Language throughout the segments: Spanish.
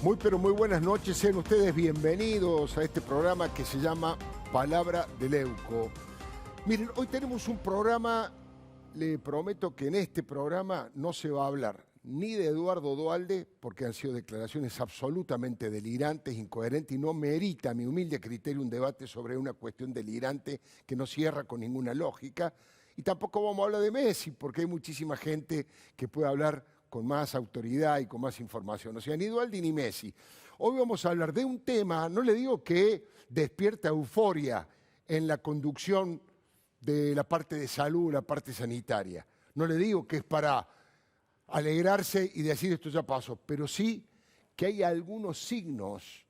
Muy pero muy buenas noches, sean ustedes bienvenidos a este programa que se llama Palabra de Leuco. Miren, hoy tenemos un programa, le prometo que en este programa no se va a hablar ni de Eduardo Duhalde, porque han sido declaraciones absolutamente delirantes, incoherentes, y no merita, a mi humilde criterio, un debate sobre una cuestión delirante que no cierra con ninguna lógica. Y tampoco vamos a hablar de Messi, porque hay muchísima gente que puede hablar con más autoridad y con más información. O sea, ni Duhalde ni Messi. Hoy vamos a hablar de un tema, no le digo que despierta euforia en la conducción de la parte de salud, la parte sanitaria. No le digo que es para alegrarse y decir esto ya pasó, pero sí que hay algunos signos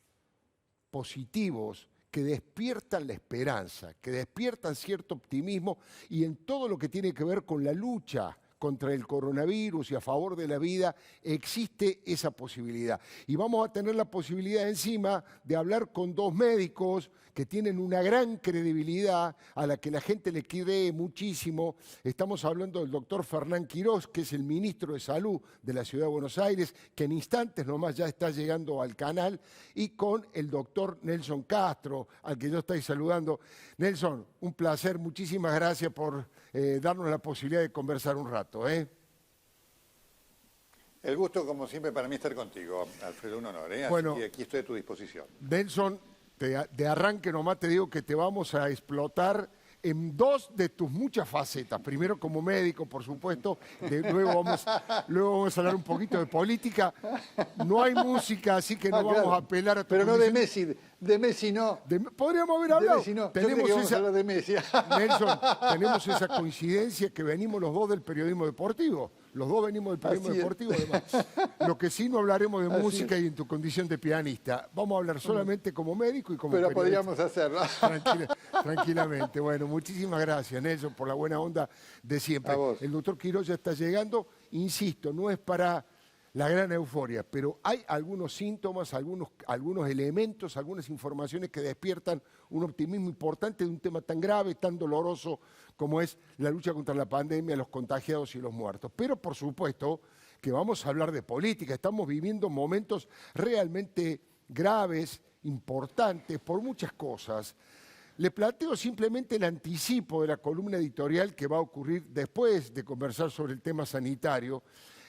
positivos que despiertan la esperanza, que despiertan cierto optimismo y en todo lo que tiene que ver con la lucha contra el coronavirus y a favor de la vida, existe esa posibilidad. Y vamos a tener la posibilidad encima de hablar con dos médicos que tienen una gran credibilidad, a la que la gente le cree muchísimo. Estamos hablando del doctor Fernán Quirós, que es el ministro de Salud de la Ciudad de Buenos Aires, que en instantes nomás ya está llegando al canal, y con el doctor Nelson Castro, al que yo estoy saludando. Nelson, un placer, muchísimas gracias por darnos la posibilidad de conversar un rato. El gusto, como siempre, para mí estar contigo, Alfredo, un honor. Bueno, así que aquí estoy a tu disposición. Nelson, de arranque nomás te digo que te vamos a explotar en dos de tus muchas facetas. Primero como médico, por supuesto, luego vamos a hablar un poquito de política. No hay música, así que no vamos a apelar a tu Pero no de condición. Messi, de Messi no. Podríamos haber hablado. De Messi no. Tenemos Yo creo que vamos a hablar de Messi. Nelson, tenemos esa coincidencia que venimos los dos del periodismo deportivo. Los dos venimos del periodismo deportivo, además. Lo que sí no hablaremos de música y en tu condición de pianista. Vamos a hablar solamente como médico y como Pero periodista. podríamos hacerlo. Tranquilamente. Bueno, muchísimas gracias, Nelson, por la buena onda de siempre. A vos. El doctor Quirós ya está llegando. Insisto, no es para la gran euforia, pero hay algunos síntomas, algunos elementos, algunas informaciones que despiertan un optimismo importante de un tema tan grave, tan doloroso como es la lucha contra la pandemia, los contagiados y los muertos. Pero, por supuesto, que vamos a hablar de política. Estamos viviendo momentos realmente graves, importantes, por muchas cosas. Le planteo simplemente el anticipo de la columna editorial que va a ocurrir después de conversar sobre el tema sanitario.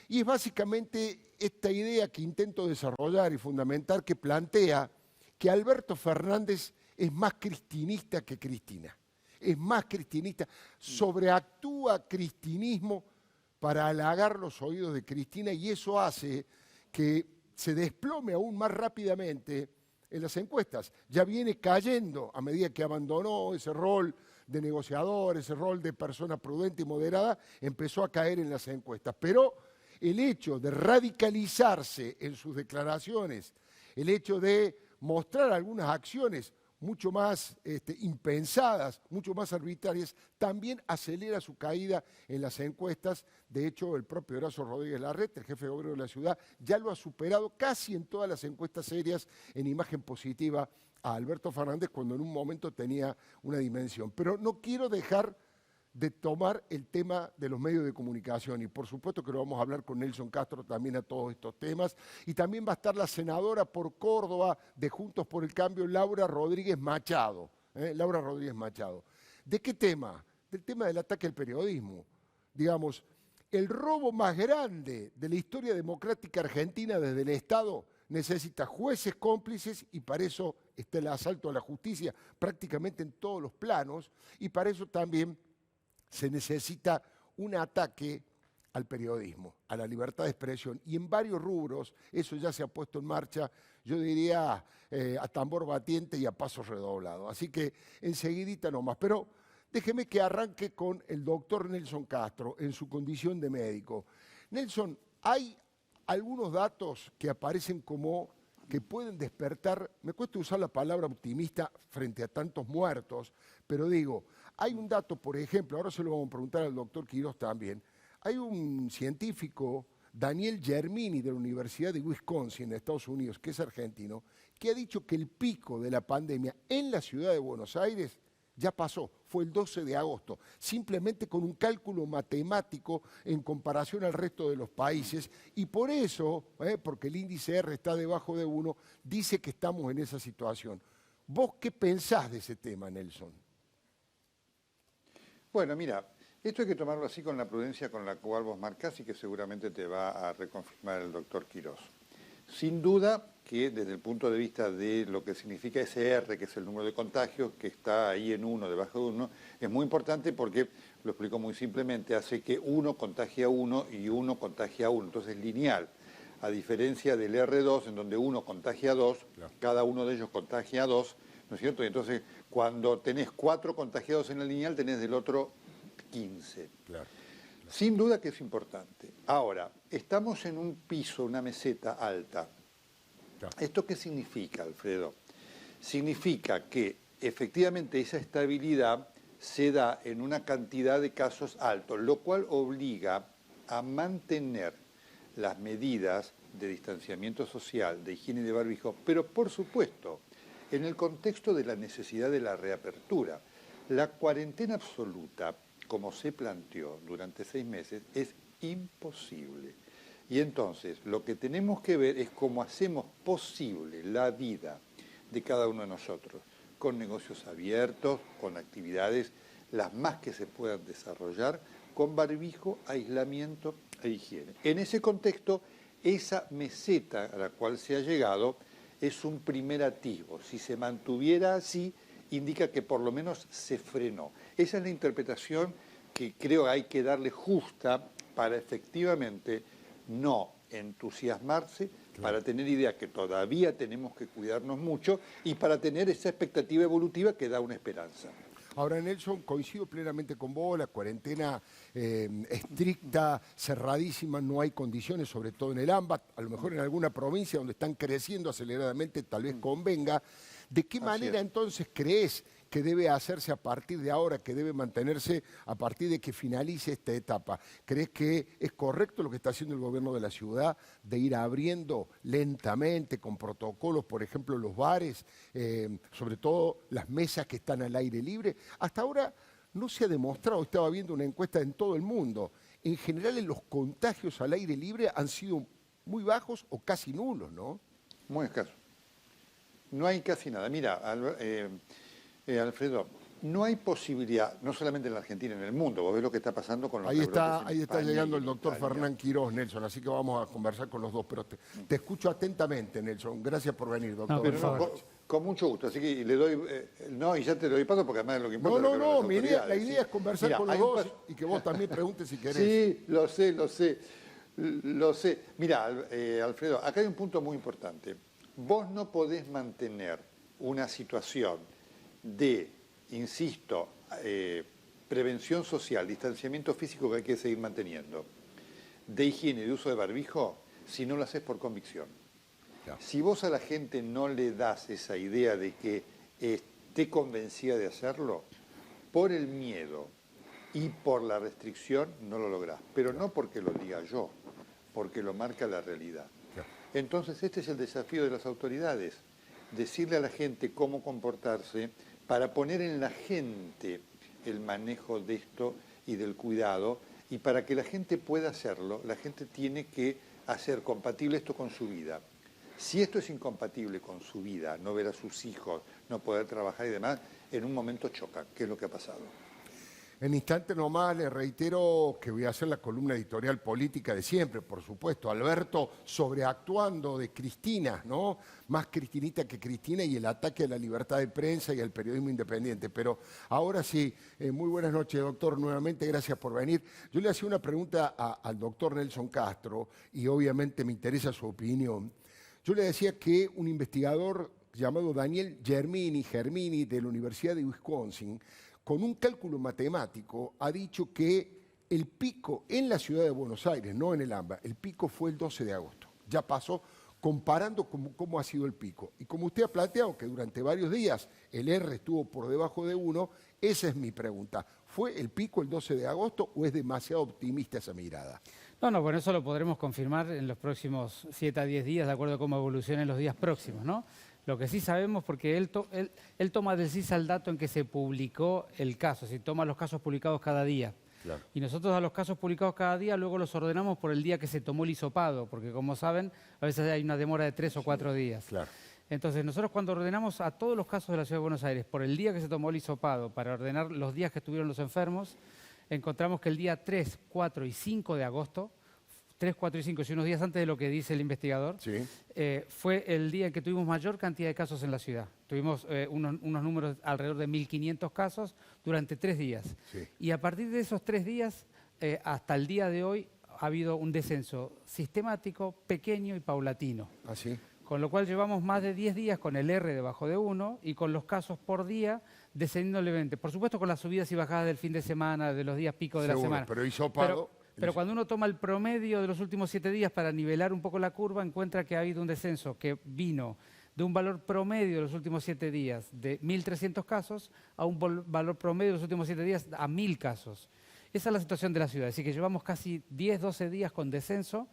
Y es básicamente esta idea que intento desarrollar y fundamentar, que plantea que Alberto Fernández es más cristinista que Cristina. Es más cristinista, sobreactúa cristinismo para halagar los oídos de Cristina, y eso hace que se desplome aún más rápidamente en las encuestas. Ya viene cayendo a medida que abandonó ese rol de negociador, ese rol de persona prudente y moderada, empezó a caer en las encuestas. Pero el hecho de radicalizarse en sus declaraciones, el hecho de mostrar algunas acciones mucho más impensadas, mucho más arbitrarias, también acelera su caída en las encuestas. De hecho, el propio Horacio Rodríguez Larreta, el jefe de gobierno de la ciudad, ya lo ha superado casi en todas las encuestas serias en imagen positiva a Alberto Fernández, cuando en un momento tenía una dimensión. Pero no quiero dejar de tomar el tema de los medios de comunicación, y por supuesto que lo vamos a hablar con Nelson Castro también a todos estos temas, y también va a estar la senadora por Córdoba de Juntos por el Cambio, Laura Rodríguez Machado. Laura Rodríguez Machado. ¿De qué tema? Del tema del ataque al periodismo. Digamos, el robo más grande de la historia democrática argentina desde el Estado necesita jueces cómplices, y para eso está el asalto a la justicia prácticamente en todos los planos, y para eso también se necesita un ataque al periodismo, a la libertad de expresión, y en varios rubros eso ya se ha puesto en marcha, yo diría a tambor batiente y a pasos redoblados. Así que enseguidita nomás, pero déjeme que arranque con el doctor Nelson Castro en su condición de médico. Nelson, hay algunos datos que aparecen como que pueden despertar, me cuesta usar la palabra optimista frente a tantos muertos, pero digo, hay un dato, por ejemplo, ahora se lo vamos a preguntar al doctor Quirós también, hay un científico, Daniel Germini, de la Universidad de Wisconsin, en Estados Unidos, que es argentino, que ha dicho que el pico de la pandemia en la ciudad de Buenos Aires Ya pasó, fue el 12 de agosto, simplemente con un cálculo matemático en comparación al resto de los países, y por eso, porque el índice R está debajo de 1, dice que estamos en esa situación. ¿Vos qué pensás de ese tema, Nelson? Bueno, mira, esto hay que tomarlo así con la prudencia con la cual vos marcás y que seguramente te va a reconfirmar el doctor Quirós. Sin duda que desde el punto de vista de lo que significa ese R, que es el número de contagios, que está ahí en 1, debajo de 1, es muy importante porque, lo explico muy simplemente, hace que 1 contagie a 1 y 1 contagie a 1, entonces es lineal. A diferencia del R2, en donde 1 contagia a 2, claro, cada uno de ellos contagia a 2, ¿no es cierto? Y entonces, cuando tenés 4 contagiados en la lineal, tenés del otro 15. Claro. Sin duda que es importante. Ahora, estamos en un piso, una meseta alta. Claro. ¿Esto qué significa, Alfredo? Significa que efectivamente esa estabilidad se da en una cantidad de casos altos, lo cual obliga a mantener las medidas de distanciamiento social, de higiene de barbijo, pero por supuesto, en el contexto de la necesidad de la reapertura. La cuarentena absoluta, como se planteó durante 6 meses, es imposible. Y entonces, lo que tenemos que ver es cómo hacemos posible la vida de cada uno de nosotros, con negocios abiertos, con actividades las más que se puedan desarrollar, con barbijo, aislamiento e higiene. En ese contexto, esa meseta a la cual se ha llegado es un primer atisbo. Si se mantuviera así, indica que por lo menos se frenó. Esa es la interpretación que creo hay que darle justa para efectivamente no entusiasmarse, claro, para tener idea que todavía tenemos que cuidarnos mucho y para tener esa expectativa evolutiva que da una esperanza. Ahora, Nelson, coincido plenamente con vos, la cuarentena estricta, cerradísima, no hay condiciones, sobre todo en el AMBA, a lo mejor en alguna provincia donde están creciendo aceleradamente, tal vez convenga. ¿De qué manera entonces crees que debe hacerse a partir de ahora, que debe mantenerse a partir de que finalice esta etapa? ¿Crees que es correcto lo que está haciendo el gobierno de la ciudad de ir abriendo lentamente, con protocolos, por ejemplo, los bares, sobre todo las mesas que están al aire libre? Hasta ahora no se ha demostrado, estaba viendo una encuesta en todo el mundo, en general los contagios al aire libre han sido muy bajos o casi nulos, ¿no? Muy escasos. No hay casi nada. Mira, Alfredo, no hay posibilidad, no solamente en la Argentina, en el mundo. Vos ves lo que está pasando con los Ahí está llegando el doctor Fernán Quirós, Nelson, así que vamos a conversar con los dos. Pero te escucho atentamente, Nelson. Gracias por venir, doctor. No, pero no, con mucho gusto. Así que le doy, y ya te doy paso porque además es lo que importa. No, la idea es conversar con los dos y que vos también preguntes si querés. Sí, lo sé. Mira, Alfredo, acá hay un punto muy importante. Vos no podés mantener una situación de, insisto, prevención social, distanciamiento físico que hay que seguir manteniendo, de higiene y de uso de barbijo, si no lo haces por convicción. No. Si vos a la gente no le das esa idea de que esté convencida de hacerlo, por el miedo y por la restricción no lo lográs. Pero no porque lo diga yo, porque lo marca la realidad. Entonces este es el desafío de las autoridades, decirle a la gente cómo comportarse para poner en la gente el manejo de esto y del cuidado, y para que la gente pueda hacerlo, la gente tiene que hacer compatible esto con su vida. Si esto es incompatible con su vida, no ver a sus hijos, no poder trabajar y demás, en un momento choca, que es lo que ha pasado. En instante nomás le reitero que voy a hacer la columna editorial política de siempre, por supuesto. Alberto sobreactuando de Cristina, ¿no? Más cristinita que Cristina, y el ataque a la libertad de prensa y al periodismo independiente. Pero ahora sí, muy buenas noches, doctor. Nuevamente, gracias por venir. Yo le hacía una pregunta al doctor Nelson Castro y obviamente me interesa su opinión. Yo le decía que un investigador llamado Daniel Germini de la Universidad de Wisconsin, con un cálculo matemático, ha dicho que el pico en la ciudad de Buenos Aires, no en el AMBA, el pico fue el 12 de agosto. Ya pasó, comparando cómo ha sido el pico. Y como usted ha planteado que durante varios días el R estuvo por debajo de 1, esa es mi pregunta. ¿Fue el pico el 12 de agosto o es demasiado optimista esa mirada? No, bueno, eso lo podremos confirmar en los próximos 7 a 10 días, de acuerdo a cómo evolucionen los días próximos, ¿no? Lo que sí sabemos, porque él toma del CISA el dato en que se publicó el caso, si toma los casos publicados cada día. Claro. Y nosotros a los casos publicados cada día luego los ordenamos por el día que se tomó el hisopado, porque como saben, a veces hay una demora de 3 o 4 días. Claro. Entonces nosotros cuando ordenamos a todos los casos de la Ciudad de Buenos Aires por el día que se tomó el hisopado para ordenar los días que estuvieron los enfermos, encontramos que el día 3, 4 y 5 de agosto, 3, 4 y 5, y unos días antes de lo que dice el investigador, Sí. fue el día en que tuvimos mayor cantidad de casos en la ciudad. Tuvimos unos números alrededor de 1.500 casos durante 3 días. Sí. Y a partir de esos 3 días, hasta el día de hoy, ha habido un descenso sistemático, pequeño y paulatino. ¿Así? Con lo cual llevamos más de 10 días con el R debajo de 1 y con los casos por día descendiendo levemente. Por supuesto con las subidas y bajadas del fin de semana, de los días pico de la semana. Pero hisopado... Pero cuando uno toma el promedio de los últimos 7 días para nivelar un poco la curva, encuentra que ha habido un descenso que vino de un valor promedio de los últimos 7 días de 1.300 casos a un valor promedio de los últimos 7 días a 1.000 casos. Esa es la situación de la ciudad. Así que llevamos casi 10, 12 días con descenso.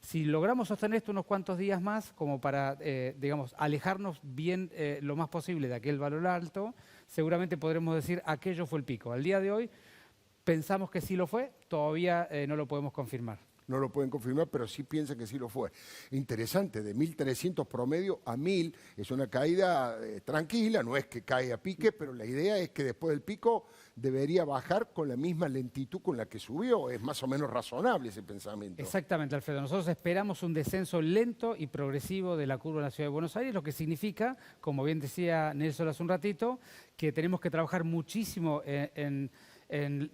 Si logramos sostener esto unos cuantos días más, como para, digamos, alejarnos bien lo más posible de aquel valor alto, seguramente podremos decir aquello fue el pico. Al día de hoy pensamos que sí lo fue, todavía no lo podemos confirmar. No lo pueden confirmar, pero sí piensan que sí lo fue. Interesante, de 1.300 promedio a 1.000 es una caída tranquila, no es que cae a pique, pero la idea es que después del pico debería bajar con la misma lentitud con la que subió. Es más o menos razonable ese pensamiento. Exactamente, Alfredo. Nosotros esperamos un descenso lento y progresivo de la curva en la Ciudad de Buenos Aires, lo que significa, como bien decía Nelson hace un ratito, que tenemos que trabajar muchísimo en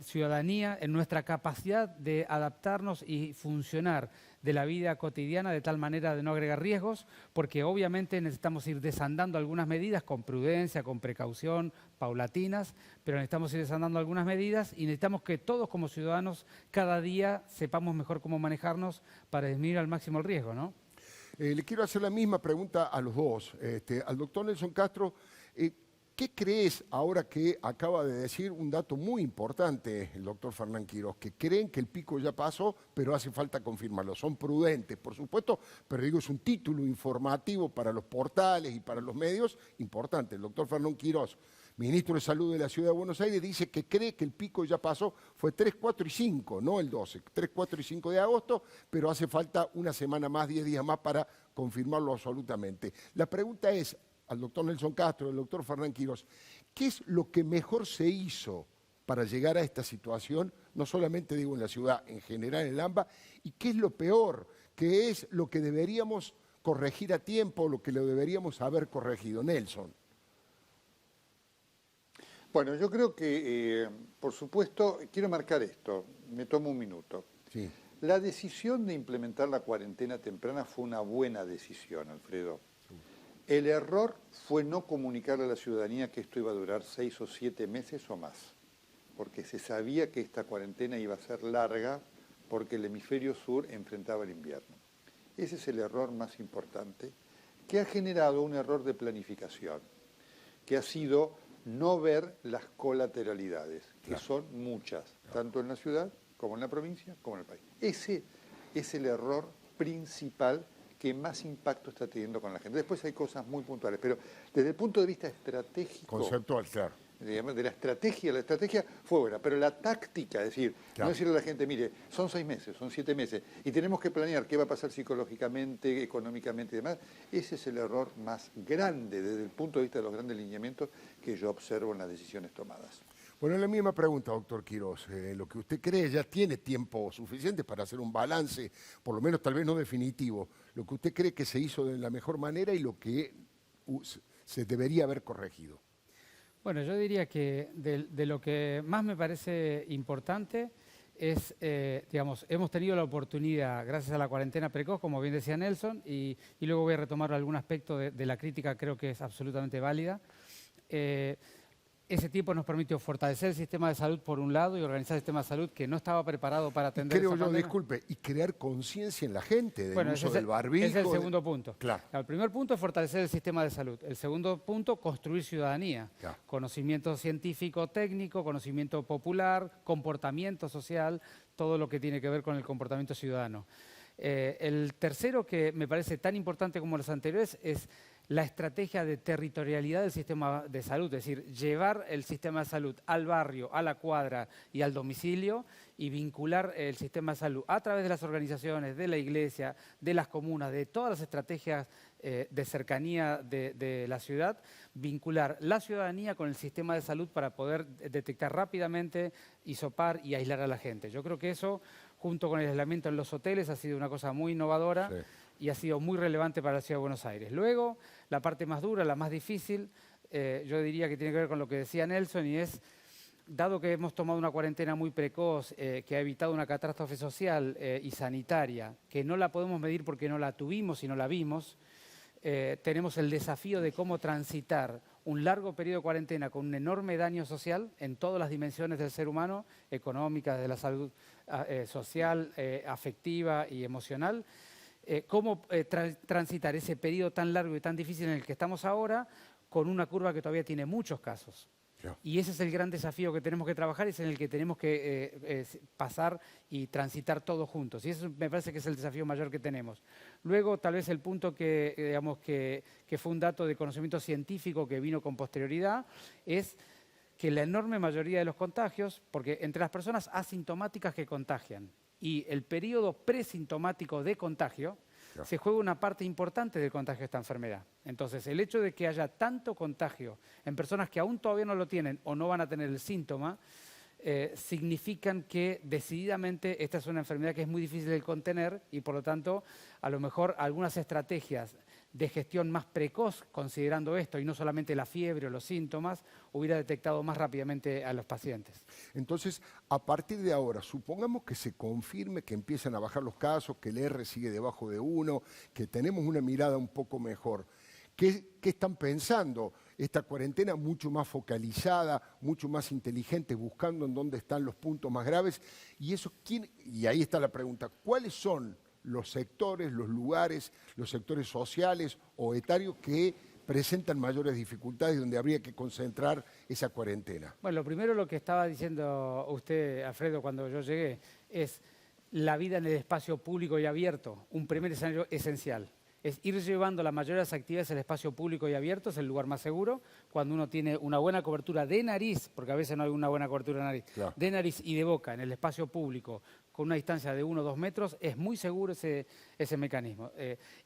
ciudadanía, en nuestra capacidad de adaptarnos y funcionar de la vida cotidiana de tal manera de no agregar riesgos, porque obviamente necesitamos ir desandando algunas medidas con prudencia, con precaución, paulatinas, pero necesitamos ir desandando algunas medidas y necesitamos que todos como ciudadanos cada día sepamos mejor cómo manejarnos para disminuir al máximo el riesgo, ¿no? Le quiero hacer la misma pregunta a los dos. Al doctor Nelson Castro, ¿qué crees ahora que acaba de decir un dato muy importante el doctor Fernán Quirós? Que creen que el pico ya pasó, pero hace falta confirmarlo. Son prudentes, por supuesto, pero digo, es un título informativo para los portales y para los medios importante. El doctor Fernán Quirós, ministro de Salud de la Ciudad de Buenos Aires, dice que cree que el pico ya pasó, fue 3, 4 y 5, no el 12, 3, 4 y 5 de agosto, pero hace falta una semana más, 10 días más para confirmarlo absolutamente. La pregunta es, al doctor Nelson Castro, al doctor Fernán Quirós, ¿qué es lo que mejor se hizo para llegar a esta situación? No solamente digo en la ciudad, en general en el AMBA, y qué es lo peor, qué es lo que deberíamos corregir a tiempo, lo que lo deberíamos haber corregido. Nelson. Bueno, yo creo que, por supuesto, quiero marcar esto, me tomo un minuto. Sí. La decisión de implementar la cuarentena temprana fue una buena decisión, Alfredo. El error fue no comunicarle a la ciudadanía que esto iba a durar 6 o 7 meses o más, porque se sabía que esta cuarentena iba a ser larga porque el hemisferio sur enfrentaba el invierno. Ese es el error más importante, que ha generado un error de planificación, que ha sido no ver las colateralidades, que son muchas, tanto en la ciudad como en la provincia, como en el país. Ese es el error principal que más impacto está teniendo con la gente. Después hay cosas muy puntuales, pero desde el punto de vista estratégico... Conceptual, claro. De la estrategia fue buena, pero la táctica, es decir, claro, no decirle a la gente, mire, son 6 meses, son 7 meses, y tenemos que planear qué va a pasar psicológicamente, económicamente y demás, ese es el error más grande desde el punto de vista de los grandes lineamientos que yo observo en las decisiones tomadas. Bueno, la misma pregunta, doctor Quirós. Lo que usted cree ya tiene tiempo suficiente para hacer un balance, por lo menos tal vez no definitivo, lo que usted cree que se hizo de la mejor manera y lo que se debería haber corregido. Bueno, yo diría que de lo que más me parece importante es, digamos, hemos tenido la oportunidad, gracias a la cuarentena precoz, como bien decía Nelson, y luego voy a retomar algún aspecto de la crítica, creo que es absolutamente válida. Ese tiempo nos permitió fortalecer el sistema de salud por un lado y organizar el sistema de salud que no estaba preparado para atender Creo esa yo, pandemia. disculpe, y crear conciencia en la gente del uso ese del barbijo. es el segundo punto. Claro. El primer punto es fortalecer el sistema de salud. El segundo punto, construir ciudadanía. Claro. Conocimiento científico, técnico, conocimiento popular, comportamiento social, todo lo que tiene que ver con el comportamiento ciudadano. El tercero, que me parece tan importante como los anteriores, es la estrategia de territorialidad del sistema de salud, es decir, llevar el sistema de salud al barrio, a la cuadra y al domicilio y vincular el sistema de salud a través de las organizaciones, de la iglesia, de las comunas, de todas las estrategias de cercanía de la ciudad, vincular la ciudadanía con el sistema de salud para poder detectar rápidamente, hisopar y aislar a la gente. Yo creo que eso, junto con el aislamiento en los hoteles, ha sido una cosa muy innovadora. Sí. Y ha sido muy relevante para la Ciudad de Buenos Aires. Luego, la parte más dura, la más difícil, yo diría que tiene que ver con lo que decía Nelson, y es, dado que hemos tomado una cuarentena muy precoz, que ha evitado una catástrofe social y sanitaria, que no la podemos medir porque no la tuvimos y no la vimos, tenemos el desafío de cómo transitar un largo periodo de cuarentena con un enorme daño social en todas las dimensiones del ser humano, económica, de la salud social, afectiva y emocional, cómo transitar ese periodo tan largo y tan difícil en el que estamos ahora con una curva que todavía tiene muchos casos. Yeah. Y ese es el gran desafío que tenemos que trabajar, es en el que tenemos que pasar y transitar todos juntos. Y eso me parece que es el desafío mayor que tenemos. Luego, tal vez el punto digamos, que fue un dato de conocimiento científico que vino con posterioridad, es que la enorme mayoría de los contagios, porque entre las personas asintomáticas que contagian y el periodo presintomático de contagio, claro, se juega una parte importante del contagio de esta enfermedad. Entonces, el hecho de que haya tanto contagio en personas que aún todavía no lo tienen o no van a tener el síntoma, significan que decididamente esta es una enfermedad que es muy difícil de contener y, por lo tanto, a lo mejor algunas estrategias de gestión más precoz, considerando esto, y no solamente la fiebre o los síntomas, hubiera detectado más rápidamente a los pacientes. Entonces, a partir de ahora, supongamos que se confirme que empiezan a bajar los casos, que el R sigue debajo de 1, que tenemos una mirada un poco mejor. ¿Qué están pensando? Esta cuarentena mucho más focalizada, mucho más inteligente, buscando en dónde están los puntos más graves. Y ahí está la pregunta, ¿cuáles son los sectores, los lugares, los sectores sociales o etarios que presentan mayores dificultades y donde habría que concentrar esa cuarentena? Bueno, lo primero, lo que estaba diciendo usted, Alfredo, cuando yo llegué, es la vida en el espacio público y abierto, un primer escenario esencial. Es ir llevando la mayoría de las actividades al espacio público y abierto, es el lugar más seguro, cuando uno tiene una buena cobertura de nariz, porque a veces no hay una buena cobertura de nariz, claro, de nariz y de boca en el espacio público, con una distancia de 1 o 2 metros, es muy seguro ese mecanismo.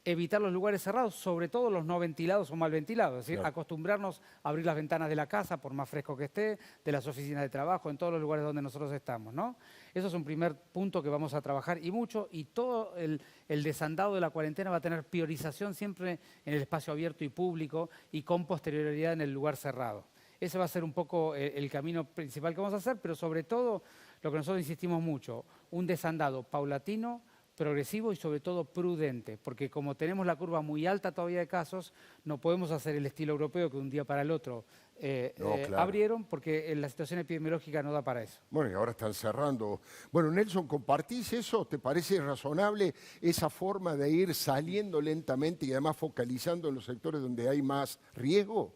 Evitar los lugares cerrados, sobre todo los no ventilados o mal ventilados, es decir, claro, acostumbrarnos a abrir las ventanas de la casa, por más fresco que esté, de las oficinas de trabajo, en todos los lugares donde nosotros estamos, ¿no? Eso es un primer punto que vamos a trabajar y mucho, y todo el desandado de la cuarentena va a tener priorización siempre en el espacio abierto y público y con posterioridad en el lugar cerrado. Ese va a ser un poco el camino principal que vamos a hacer, pero sobre todo, lo que nosotros insistimos mucho, un desandado paulatino, progresivo y sobre todo prudente, porque como tenemos la curva muy alta todavía de casos, no podemos hacer el estilo europeo que de un día para el otro claro, abrieron, porque la situación epidemiológica no da para eso. Bueno, y ahora están cerrando. Bueno, Nelson, ¿compartís eso? ¿Te parece razonable esa forma de ir saliendo lentamente y además focalizando en los sectores donde hay más riesgo?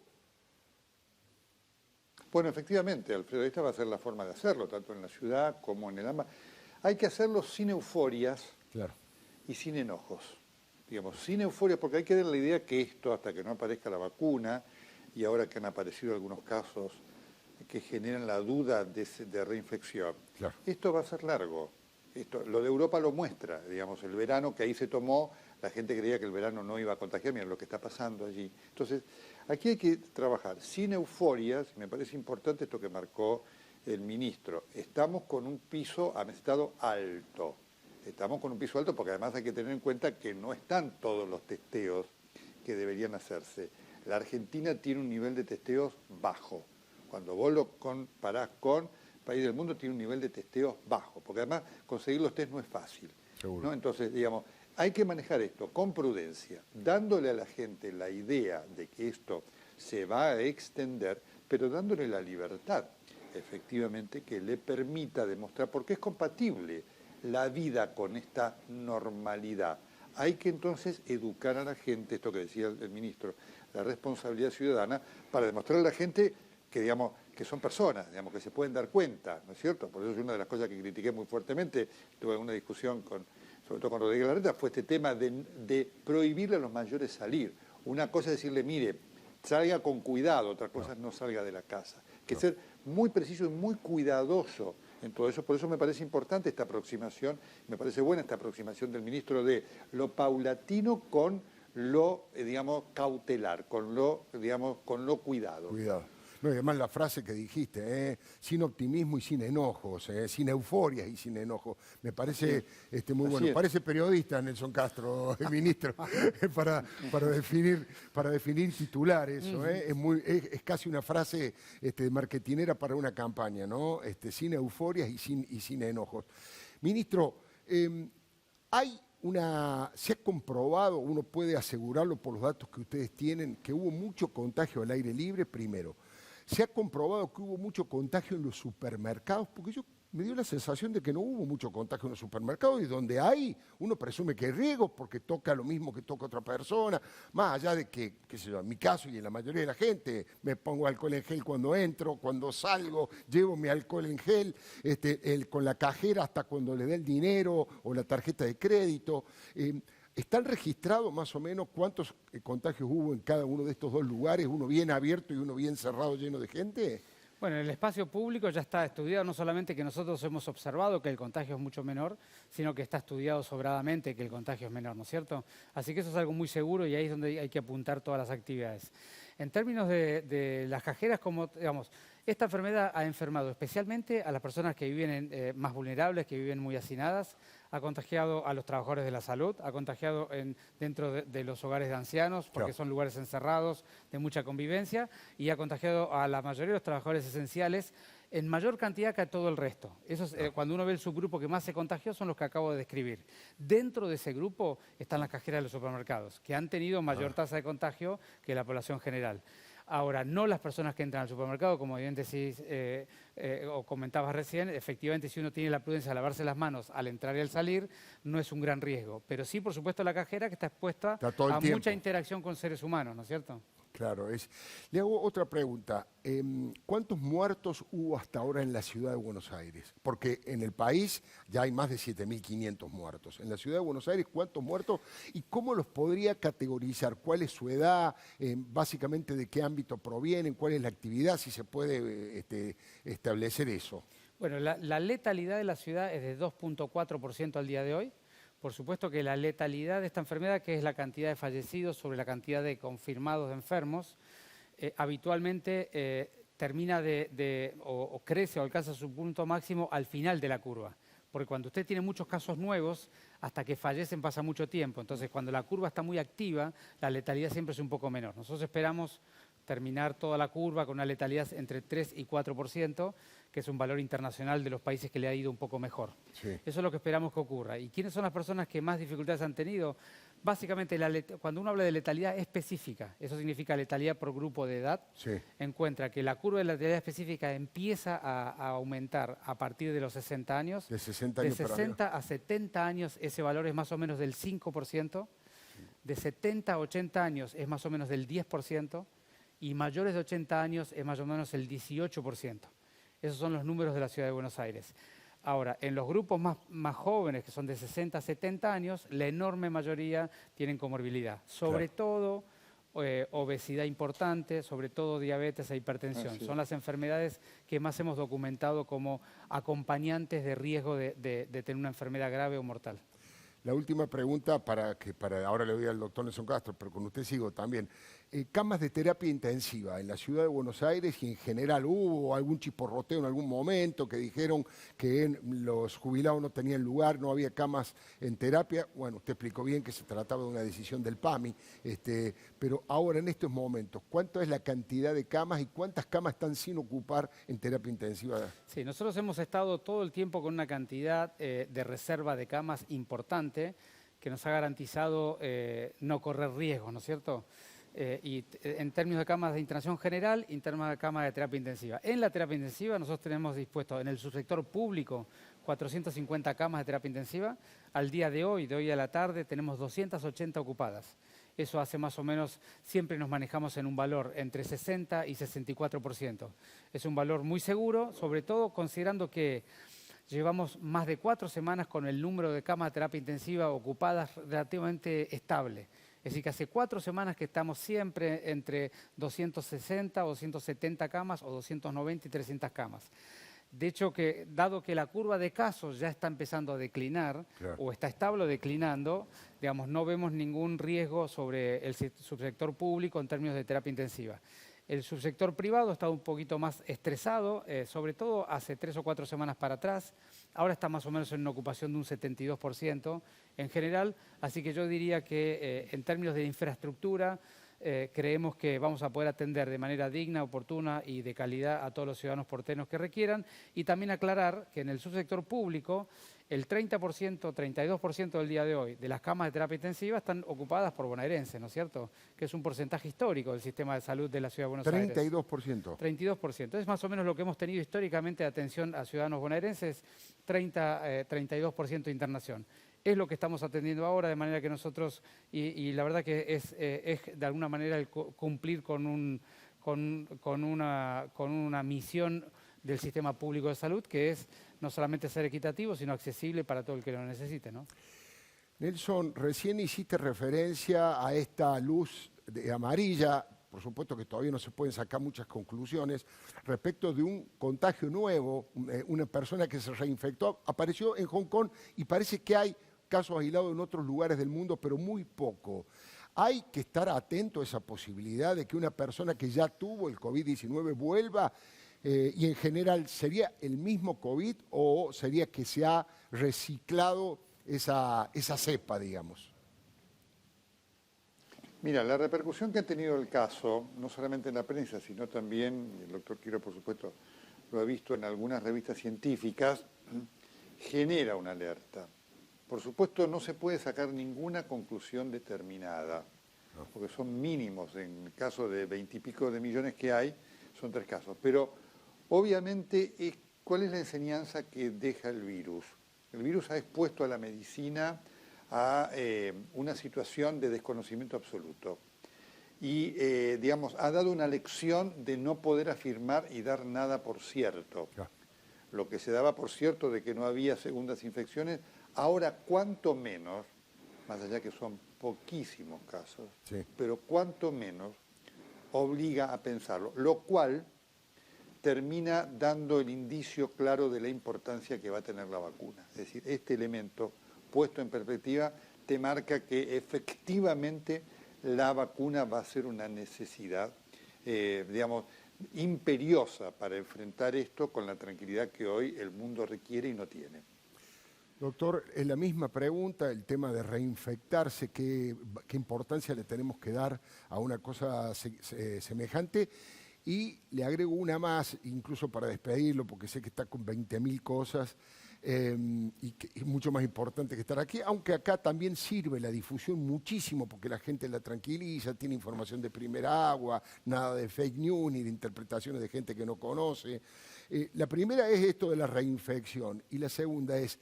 Bueno, efectivamente, Alfredo, esta va a ser la forma de hacerlo, tanto en la ciudad como en el AMBA. Hay que hacerlo sin euforias, claro, y sin enojos. Digamos, sin euforias, porque hay que dar la idea que esto, hasta que no aparezca la vacuna, y ahora que han aparecido algunos casos que generan la duda de reinfección, claro, esto va a ser largo. Lo de Europa lo muestra, digamos, el verano que ahí se tomó, la gente creía que el verano no iba a contagiar, mira lo que está pasando allí. Entonces, aquí hay que trabajar sin euforias, y me parece importante esto que marcó el ministro. Estamos con un piso amestado alto. Estamos con un piso alto porque además hay que tener en cuenta que no están todos los testeos que deberían hacerse. La Argentina tiene un nivel de testeos bajo. Cuando vos lo comparás con país del mundo, tiene un nivel de testeos bajo, porque además conseguir los test no es fácil, ¿no? Entonces, digamos, hay que manejar esto con prudencia, dándole a la gente la idea de que esto se va a extender, pero dándole la libertad, efectivamente, que le permita demostrar, porque es compatible la vida con esta normalidad. Hay que entonces educar a la gente, esto que decía el ministro, la responsabilidad ciudadana, para demostrar a la gente que, digamos, que son personas, digamos, que se pueden dar cuenta, ¿no es cierto? Por eso es una de las cosas que critiqué muy fuertemente, tuve una discusión sobre todo con Rodríguez Larreta, fue este tema de prohibirle a los mayores salir. Una cosa es decirle, mire, salga con cuidado, otra cosa es no salga de la casa. Hay que ser muy preciso y muy cuidadoso en todo eso. Por eso me parece importante esta aproximación, me parece buena esta aproximación del ministro de lo paulatino con lo, digamos, cautelar, con lo, digamos, con lo cuidado. Cuidado. No, y además la frase que dijiste, sin optimismo y sin enojos, sin euforias y sin enojos. Me parece muy Así bueno. es. Parece periodista Nelson Castro, el ministro, para definir titulares. Es casi una frase marketinera para una campaña, ¿no? Sin euforias y sin enojos. Ministro, se ha comprobado, uno puede asegurarlo por los datos que ustedes tienen, que hubo mucho contagio al aire libre, primero. Se ha comprobado que hubo mucho contagio en los supermercados, porque me dio la sensación de que no hubo mucho contagio en los supermercados, y donde hay, uno presume que hay riesgo porque toca lo mismo que toca otra persona, más allá de que, qué sé yo, en mi caso y en la mayoría de la gente, me pongo alcohol en gel cuando entro, cuando salgo, llevo mi alcohol en gel, con la cajera hasta cuando le dé el dinero o la tarjeta de crédito. ¿Están registrados más o menos cuántos contagios hubo en cada uno de estos dos lugares? ¿Uno bien abierto y uno bien cerrado, lleno de gente? Bueno, en el espacio público ya está estudiado, no solamente que nosotros hemos observado que el contagio es mucho menor, sino que está estudiado sobradamente que el contagio es menor, ¿no es cierto? Así que eso es algo muy seguro y ahí es donde hay que apuntar todas las actividades. En términos de las cajeras, como digamos, esta enfermedad ha enfermado especialmente a las personas que viven más vulnerables, que viven muy hacinadas, ha contagiado a los trabajadores de la salud, ha contagiado dentro de los hogares de ancianos, porque Claro. son lugares encerrados de mucha convivencia, y ha contagiado a la mayoría de los trabajadores esenciales en mayor cantidad que a todo el resto. Eso es, cuando uno ve el subgrupo que más se contagió son los que acabo de describir. Dentro de ese grupo están las cajeras de los supermercados, que han tenido mayor tasa de contagio que la población general. Ahora, no las personas que entran al supermercado, como bien decís o comentabas recién, efectivamente si uno tiene la prudencia de lavarse las manos al entrar y al salir, no es un gran riesgo. Pero sí, por supuesto, la cajera que está expuesta Está todo el a tiempo. mucha interacción con seres humanos, ¿no es cierto? Claro, le hago otra pregunta. ¿Cuántos muertos hubo hasta ahora en la ciudad de Buenos Aires? Porque en el país ya hay más de 7.500 muertos. En la ciudad de Buenos Aires, ¿cuántos muertos? ¿Y cómo los podría categorizar? ¿Cuál es su edad? Básicamente, ¿de qué ámbito provienen? ¿Cuál es la actividad? Si se puede establecer eso. Bueno, la letalidad de la ciudad es de 2.4% al día de hoy. Por supuesto que la letalidad de esta enfermedad, que es la cantidad de fallecidos sobre la cantidad de confirmados de enfermos, habitualmente termina o crece o alcanza su punto máximo al final de la curva. Porque cuando usted tiene muchos casos nuevos, hasta que fallecen pasa mucho tiempo. Entonces, cuando la curva está muy activa, la letalidad siempre es un poco menor. Nosotros esperamos terminar toda la curva con una letalidad entre 3 y 4%, que es un valor internacional de los países que le ha ido un poco mejor. Sí. Eso es lo que esperamos que ocurra. ¿Y quiénes son las personas que más dificultades han tenido? Básicamente, cuando uno habla de letalidad específica, eso significa letalidad por grupo de edad, Sí. encuentra que la curva de letalidad específica empieza a aumentar a partir de los 60 años. De 60 De años para 60 a 70 años ese valor es más o menos del 5%, de 70 a 80 años es más o menos del 10%, y mayores de 80 años es más o menos el 18%. Esos son los números de la Ciudad de Buenos Aires. Ahora, en los grupos más jóvenes, que son de 60 a 70 años, la enorme mayoría tienen comorbilidad. Sobre todo obesidad importante, sobre todo diabetes e hipertensión. Son las enfermedades que más hemos documentado como acompañantes de riesgo de tener una enfermedad grave o mortal. La última pregunta, ahora le doy al doctor Nelson Castro, pero con usted sigo también. Camas de terapia intensiva en la ciudad de Buenos Aires y en general, ¿hubo algún chisporroteo en algún momento que dijeron que los jubilados no tenían lugar, no había camas en terapia? Bueno, usted explicó bien que se trataba de una decisión del PAMI, pero ahora en estos momentos, ¿cuánto es la cantidad de camas y cuántas camas están sin ocupar en terapia intensiva? Sí, nosotros hemos estado todo el tiempo con una cantidad de reserva de camas importante que nos ha garantizado no correr riesgos, ¿no es cierto? Y en términos de camas de internación general y en términos de camas de terapia intensiva. En la terapia intensiva nosotros tenemos dispuesto en el subsector público 450 camas de terapia intensiva. Al día de hoy a la tarde, tenemos 280 ocupadas. Eso hace más o menos, siempre nos manejamos en un valor entre 60 y 64%. Es un valor muy seguro, sobre todo considerando que llevamos más de 4 semanas con el número de camas de terapia intensiva ocupadas relativamente estable. Es decir, que hace 4 semanas que estamos siempre entre 260 o 270 camas o 290 y 300 camas. De hecho, dado que la curva de casos ya está empezando a declinar, Claro, o está estable o declinando, digamos, no vemos ningún riesgo sobre el subsector público en términos de terapia intensiva. El subsector privado está un poquito más estresado, sobre todo hace 3 o 4 semanas para atrás. Ahora está más o menos en una ocupación de un 72% en general, así que yo diría que en términos de infraestructura, creemos que vamos a poder atender de manera digna, oportuna y de calidad a todos los ciudadanos porteños que requieran. Y también aclarar que en el subsector público el 30%, 32% del día de hoy de las camas de terapia intensiva están ocupadas por bonaerenses, ¿no es cierto? Que es un porcentaje histórico del sistema de salud de la Ciudad de Buenos Aires. 32%. 32%. Es más o menos lo que hemos tenido históricamente de atención a ciudadanos bonaerenses, 32% de internación. Es lo que estamos atendiendo ahora, de manera que nosotros, y la verdad que es de alguna manera el cumplir con una misión del sistema público de salud, que es no solamente ser equitativo, sino accesible para todo el que lo necesite, ¿no? Nelson, recién hiciste referencia a esta luz amarilla, por supuesto que todavía no se pueden sacar muchas conclusiones, respecto de un contagio nuevo, una persona que se reinfectó, apareció en Hong Kong y parece que hay casos aislados en otros lugares del mundo, pero muy poco. Hay que estar atento a esa posibilidad de que una persona que ya tuvo el COVID-19 vuelva y en general, ¿sería el mismo COVID o sería que se ha reciclado esa cepa, digamos? Mira, la repercusión que ha tenido el caso, no solamente en la prensa, sino también, el doctor Quiro, por supuesto, lo ha visto en algunas revistas científicas, genera una alerta. Por supuesto, no se puede sacar ninguna conclusión determinada, porque son mínimos. En el caso de 20 y pico de millones que hay, son 3 casos. Pero, obviamente, ¿cuál es la enseñanza que deja el virus? El virus ha expuesto a la medicina a una situación de desconocimiento absoluto. Y, digamos, ha dado una lección de no poder afirmar y dar nada por cierto. Lo que se daba por cierto de que no había segundas infecciones, ahora cuanto menos, más allá que son poquísimos casos, sí, pero cuanto menos obliga a pensarlo, lo cual termina dando el indicio claro de la importancia que va a tener la vacuna. Es decir, este elemento puesto en perspectiva te marca que efectivamente la vacuna va a ser una necesidad, digamos, imperiosa para enfrentar esto con la tranquilidad que hoy el mundo requiere y no tiene. Doctor, es la misma pregunta, el tema de reinfectarse, ¿qué importancia le tenemos que dar a una cosa semejante? Y le agrego una más, incluso para despedirlo, porque sé que está con 20.000 cosas y que es mucho más importante que estar aquí, aunque acá también sirve la difusión muchísimo, porque la gente la tranquiliza, tiene información de primera agua, nada de fake news ni de interpretaciones de gente que no conoce. La primera es esto de la reinfección y la segunda es,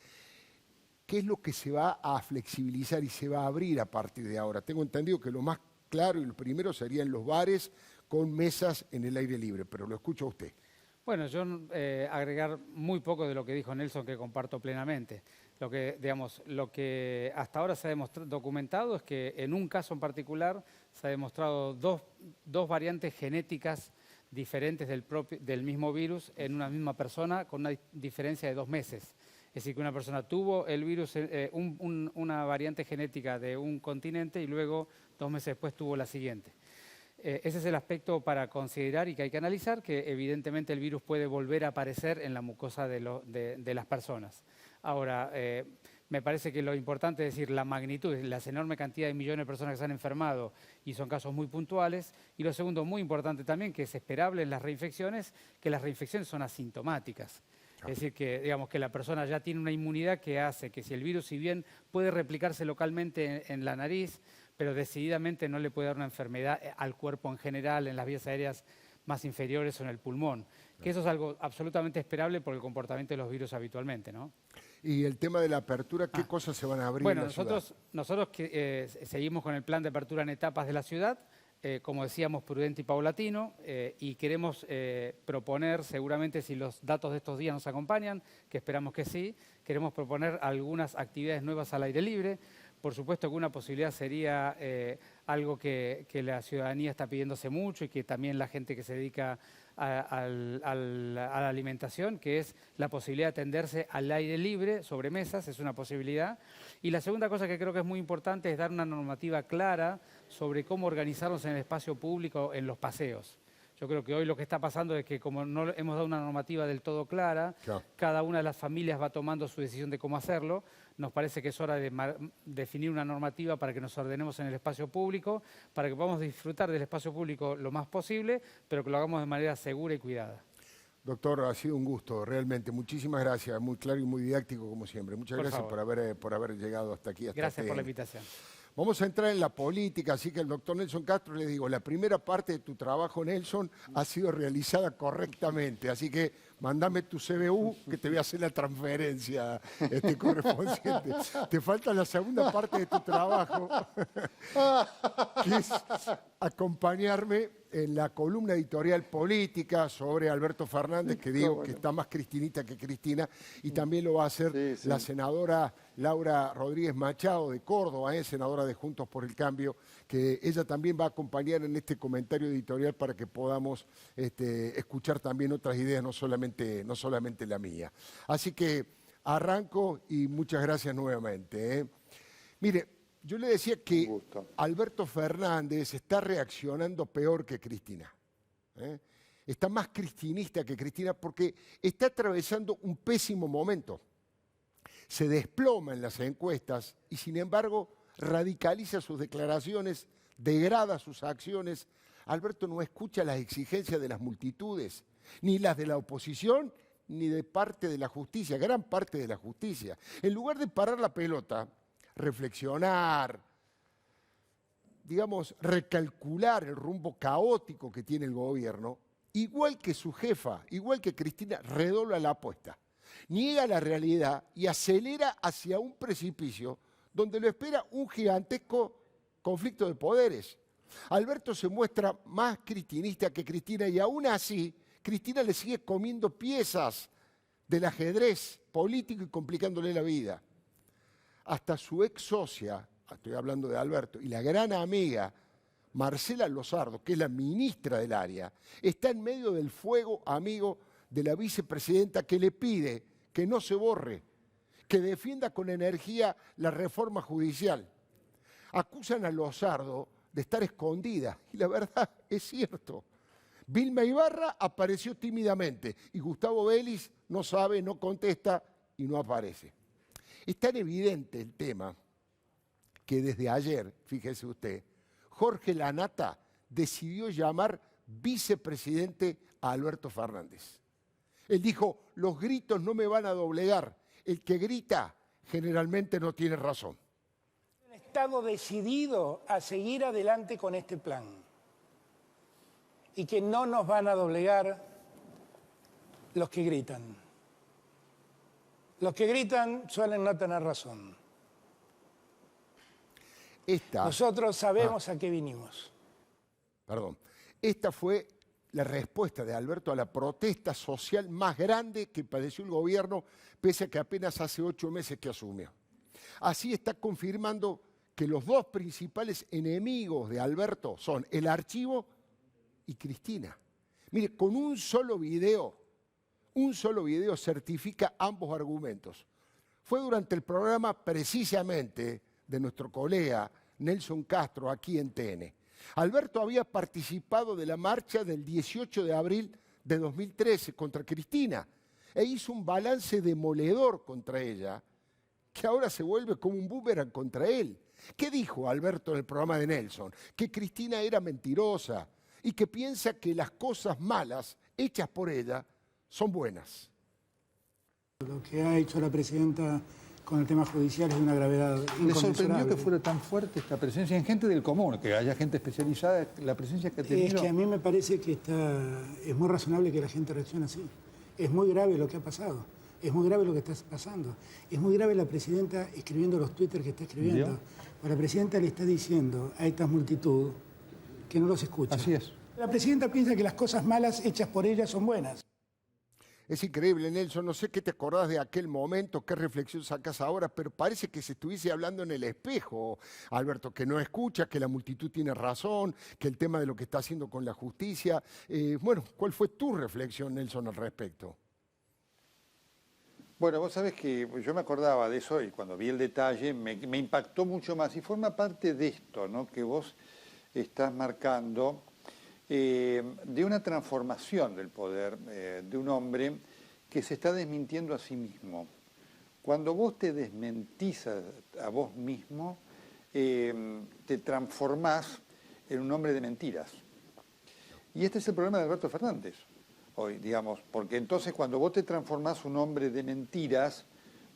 ¿qué es lo que se va a flexibilizar y se va a abrir a partir de ahora? Tengo entendido que lo más claro y lo primero serían los bares con mesas en el aire libre, pero lo escucho a usted. Bueno, yo agregar muy poco de lo que dijo Nelson, que comparto plenamente. Lo que hasta ahora se ha documentado es que en un caso en particular se ha demostrado dos variantes genéticas diferentes del mismo virus en una misma persona con una diferencia de 2 meses. Es decir, que una persona tuvo el virus, una variante genética de un continente y luego 2 meses después tuvo la siguiente. Ese es el aspecto para considerar y que hay que analizar, que evidentemente el virus puede volver a aparecer en la mucosa de las personas. Ahora, me parece que lo importante es decir la magnitud, la enorme cantidad de millones de personas que se han enfermado y son casos muy puntuales. Y lo segundo, muy importante también, que es esperable en las reinfecciones, que las reinfecciones son asintomáticas. Es decir, que, digamos, que la persona ya tiene una inmunidad que hace que si el virus, si bien puede replicarse localmente en la nariz, pero decididamente no le puede dar una enfermedad al cuerpo en general, en las vías aéreas más inferiores o en el pulmón. Que eso es algo absolutamente esperable por el comportamiento de los virus habitualmente, ¿no? Y el tema de la apertura, ¿qué cosas se van a abrir bueno, en la ciudad? Nosotros seguimos con el plan de apertura en etapas de la ciudad, como decíamos, prudente y paulatino, y queremos proponer, seguramente si los datos de estos días nos acompañan, que esperamos que sí, queremos proponer algunas actividades nuevas al aire libre. Por supuesto que una posibilidad sería algo que la ciudadanía está pidiéndose mucho y que también la gente que se dedica a la alimentación, que es la posibilidad de atenderse al aire libre, sobre mesas, es una posibilidad. Y la segunda cosa que creo que es muy importante es dar una normativa clara sobre cómo organizarnos en el espacio público en los paseos. Yo creo que hoy lo que está pasando es que como no hemos dado una normativa del todo clara, Claro. cada una de las familias va tomando su decisión de cómo hacerlo. Nos parece que es hora de definir una normativa para que nos ordenemos en el espacio público, para que podamos disfrutar del espacio público lo más posible, pero que lo hagamos de manera segura y cuidada. Doctor, ha sido un gusto, realmente. Muchísimas gracias. Muy claro y muy didáctico, como siempre. Muchas gracias por haber llegado hasta aquí. Gracias por la invitación. Vamos a entrar en la política, así que el doctor Nelson Castro le digo, la primera parte de tu trabajo, Nelson, ha sido realizada correctamente, así que mandame tu CBU que te voy a hacer la transferencia correspondiente. Te falta la segunda parte de tu trabajo, que es acompañarme en la columna editorial política sobre Alberto Fernández, que digo que está más cristinita que Cristina, y también lo va a hacer la senadora Laura Rodríguez Machado de Córdoba, senadora de Juntos por el Cambio, que ella también va a acompañar en este comentario editorial para que podamos escuchar también otras ideas, no solamente la mía. Así que arranco y muchas gracias nuevamente. Mire, yo le decía que Alberto Fernández está reaccionando peor que Cristina. Está más cristinista que Cristina porque está atravesando un pésimo momento. Se desploma en las encuestas y, sin embargo, radicaliza sus declaraciones, degrada sus acciones. Alberto no escucha las exigencias de las multitudes, ni las de la oposición, ni de parte de la justicia, gran parte de la justicia. En lugar de parar la pelota, reflexionar, digamos, recalcular el rumbo caótico que tiene el gobierno, igual que su jefa, igual que Cristina, redobla la apuesta. Niega la realidad y acelera hacia un precipicio donde lo espera un gigantesco conflicto de poderes. Alberto se muestra más cristinista que Cristina y aún así Cristina le sigue comiendo piezas del ajedrez político y complicándole la vida. Hasta su ex socia, estoy hablando de Alberto, y la gran amiga Marcela Lozardo, que es la ministra del área, está en medio del fuego amigo de la vicepresidenta que le pide que no se borre, que defienda con energía la reforma judicial. Acusan a Lozardo de estar escondida, y la verdad es cierto. Vilma Ibarra apareció tímidamente y Gustavo Vélez no sabe, no contesta y no aparece. Es tan evidente el tema que desde ayer, fíjese usted, Jorge Lanata decidió llamar vicepresidente a Alberto Fernández. Él dijo, los gritos no me van a doblegar, el que grita generalmente no tiene razón. Han estado decidido a seguir adelante con este plan y que no nos van a doblegar los que gritan. Los que gritan suelen no tener razón. Nosotros sabemos a qué vinimos. Esta fue la respuesta de Alberto a la protesta social más grande que padeció el gobierno, pese a que apenas hace 8 meses que asumió. Así está confirmando que los dos principales enemigos de Alberto son el archivo y Cristina. Mire, con un solo video certifica ambos argumentos. Fue durante el programa precisamente de nuestro colega Nelson Castro aquí en TN. Alberto había participado de la marcha del 18 de abril de 2013 contra Cristina e hizo un balance demoledor contra ella, que ahora se vuelve como un boomerang contra él. ¿Qué dijo Alberto en el programa de Nelson? Que Cristina era mentirosa y que piensa que las cosas malas hechas por ella son buenas. Lo que ha hecho la presidenta con el tema judicial es de una gravedad inconmensurable. ¿Le sorprendió que fuera tan fuerte esta presencia en gente del común, que haya gente especializada, la presencia que ha tenido? Es que a mí me parece que es muy razonable que la gente reaccione así. Es muy grave lo que ha pasado. Es muy grave lo que está pasando. Es muy grave la presidenta escribiendo los twitters que está escribiendo. La presidenta le está diciendo a esta multitud que no los escucha. Así es. La presidenta piensa que las cosas malas hechas por ella son buenas. Es increíble, Nelson, no sé qué te acordás de aquel momento, qué reflexión sacás ahora, pero parece que se estuviese hablando en el espejo, Alberto, que no escucha, que la multitud tiene razón, que el tema de lo que está haciendo con la justicia. Bueno, ¿cuál fue tu reflexión, Nelson, al respecto? Bueno, vos sabés que yo me acordaba de eso y cuando vi el detalle me impactó mucho más y forma parte de esto, ¿no?, que vos estás marcando, de una transformación del poder de un hombre que se está desmintiendo a sí mismo. Cuando vos te desmentís a vos mismo, te transformás en un hombre de mentiras. Y este es el problema de Alberto Fernández hoy, digamos, porque entonces cuando vos te transformás un hombre de mentiras,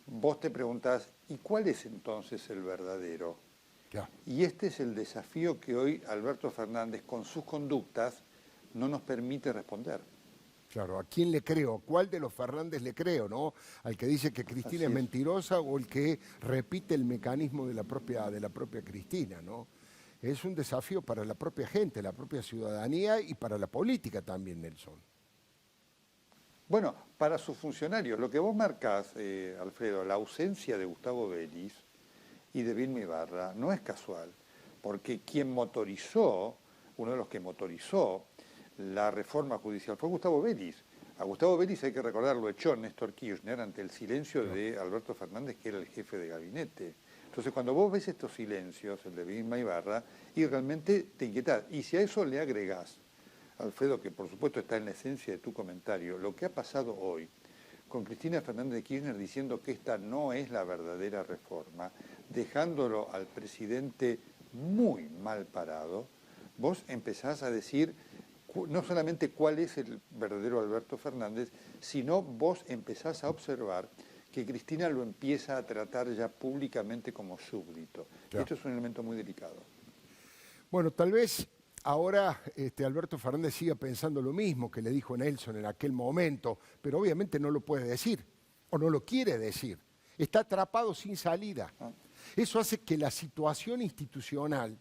vos te preguntás, ¿y cuál es entonces el verdadero? Ya. Y este es el desafío que hoy Alberto Fernández, con sus conductas, no nos permite responder. Claro, ¿a quién le creo? ¿Cuál de los Fernández le creo, no? ¿Al que dice que Cristina es mentirosa o el que repite el mecanismo de la propia Cristina, no? Es un desafío para la propia gente, la propia ciudadanía y para la política también, Nelson. Bueno, para sus funcionarios, lo que vos marcás, Alfredo, la ausencia de Gustavo Vélez y de Vilma Ibarra no es casual, porque quien motorizó, uno de los que motorizó la reforma judicial fue Gustavo Vélez. A Gustavo Vélez, hay que recordar, lo echó Néstor Kirchner ante el silencio de Alberto Fernández, que era el jefe de gabinete. Entonces, cuando vos ves estos silencios, el de Vilma Ibarra, y realmente te inquietás. Y si a eso le agregás, Alfredo, que por supuesto está en la esencia de tu comentario, lo que ha pasado hoy con Cristina Fernández de Kirchner diciendo que esta no es la verdadera reforma, dejándolo al presidente muy mal parado, vos empezás a decir no solamente cuál es el verdadero Alberto Fernández, sino vos empezás a observar que Cristina lo empieza a tratar ya públicamente como súbdito. Ya. Esto es un elemento muy delicado. Bueno, tal vez ahora Alberto Fernández siga pensando lo mismo que le dijo Nelson en aquel momento, pero obviamente no lo puede decir, o no lo quiere decir. Está atrapado sin salida. Eso hace que la situación institucional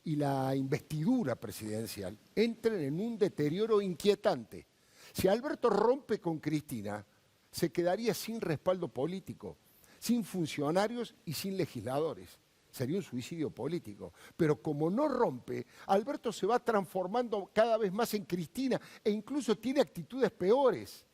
y la investidura presidencial entren en un deterioro inquietante. Si Alberto rompe con Cristina, se quedaría sin respaldo político, sin funcionarios y sin legisladores. Sería un suicidio político. Pero como no rompe, Alberto se va transformando cada vez más en Cristina e incluso tiene actitudes peores.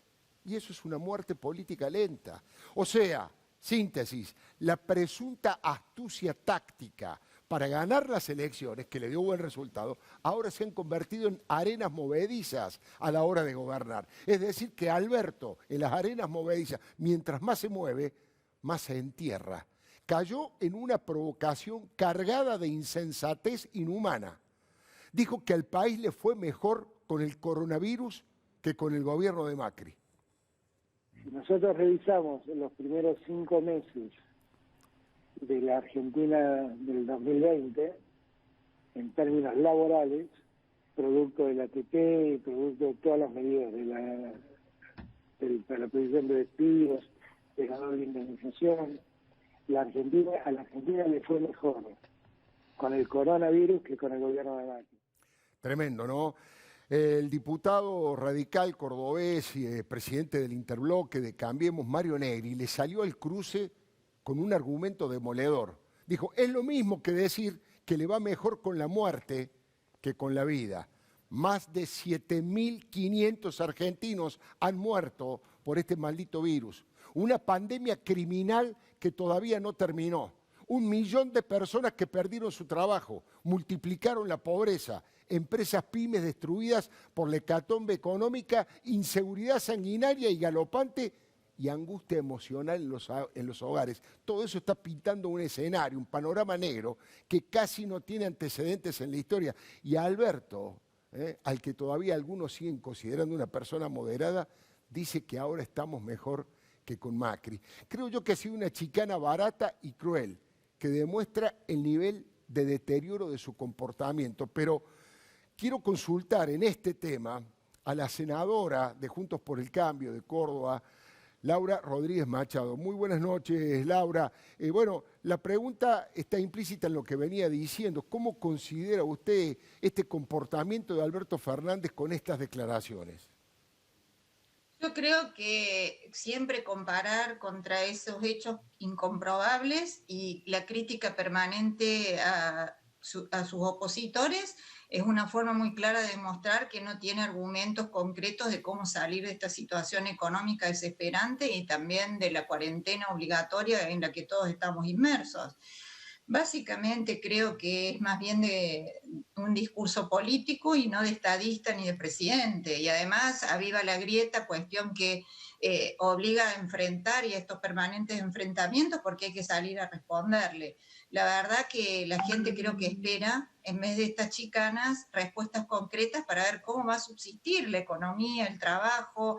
Y eso es una muerte política lenta. O sea, síntesis, la presunta astucia táctica para ganar las elecciones, que le dio buen resultado, ahora se han convertido en arenas movedizas a la hora de gobernar. Es decir, que Alberto, en las arenas movedizas, mientras más se mueve, más se entierra. Cayó en una provocación cargada de insensatez inhumana. Dijo que al país le fue mejor con el coronavirus que con el gobierno de Macri. Si nosotros revisamos los primeros 5 meses de la Argentina del 2020, en términos laborales, producto del ATP, producto de todas las medidas de la prohibición de despidos, de la doble indemnización, a la Argentina le fue mejor con el coronavirus que con el gobierno de Macri. Tremendo, ¿no? El diputado radical cordobés y presidente del interbloque de Cambiemos, Mario Negri, le salió al cruce con un argumento demoledor. Dijo, es lo mismo que decir que le va mejor con la muerte que con la vida. Más de 7.500 argentinos han muerto por este maldito virus. Una pandemia criminal que todavía no terminó. 1 millón de personas que perdieron su trabajo, multiplicaron la pobreza, empresas pymes destruidas por la hecatombe económica, inseguridad sanguinaria y galopante y angustia emocional en los hogares. Todo eso está pintando un escenario, un panorama negro que casi no tiene antecedentes en la historia. Y a Alberto, al que todavía algunos siguen considerando una persona moderada, dice que ahora estamos mejor que con Macri. Creo yo que ha sido una chicana barata y cruel, que demuestra el nivel de deterioro de su comportamiento. Pero quiero consultar en este tema a la senadora de Juntos por el Cambio de Córdoba, Laura Rodríguez Machado. Muy buenas noches, Laura. Bueno, la pregunta está implícita en lo que venía diciendo. ¿Cómo considera usted este comportamiento de Alberto Fernández con estas declaraciones? Yo creo que siempre comparar contra esos hechos incomprobables y la crítica permanente a sus opositores es una forma muy clara de demostrar que no tiene argumentos concretos de cómo salir de esta situación económica desesperante y también de la cuarentena obligatoria en la que todos estamos inmersos. Básicamente creo que es más bien de un discurso político y no de estadista ni de presidente. Y además aviva la grieta, cuestión que obliga a enfrentar y a estos permanentes enfrentamientos porque hay que salir a responderle. La verdad que la gente creo que espera, en vez de estas chicanas, respuestas concretas para ver cómo va a subsistir la economía, el trabajo,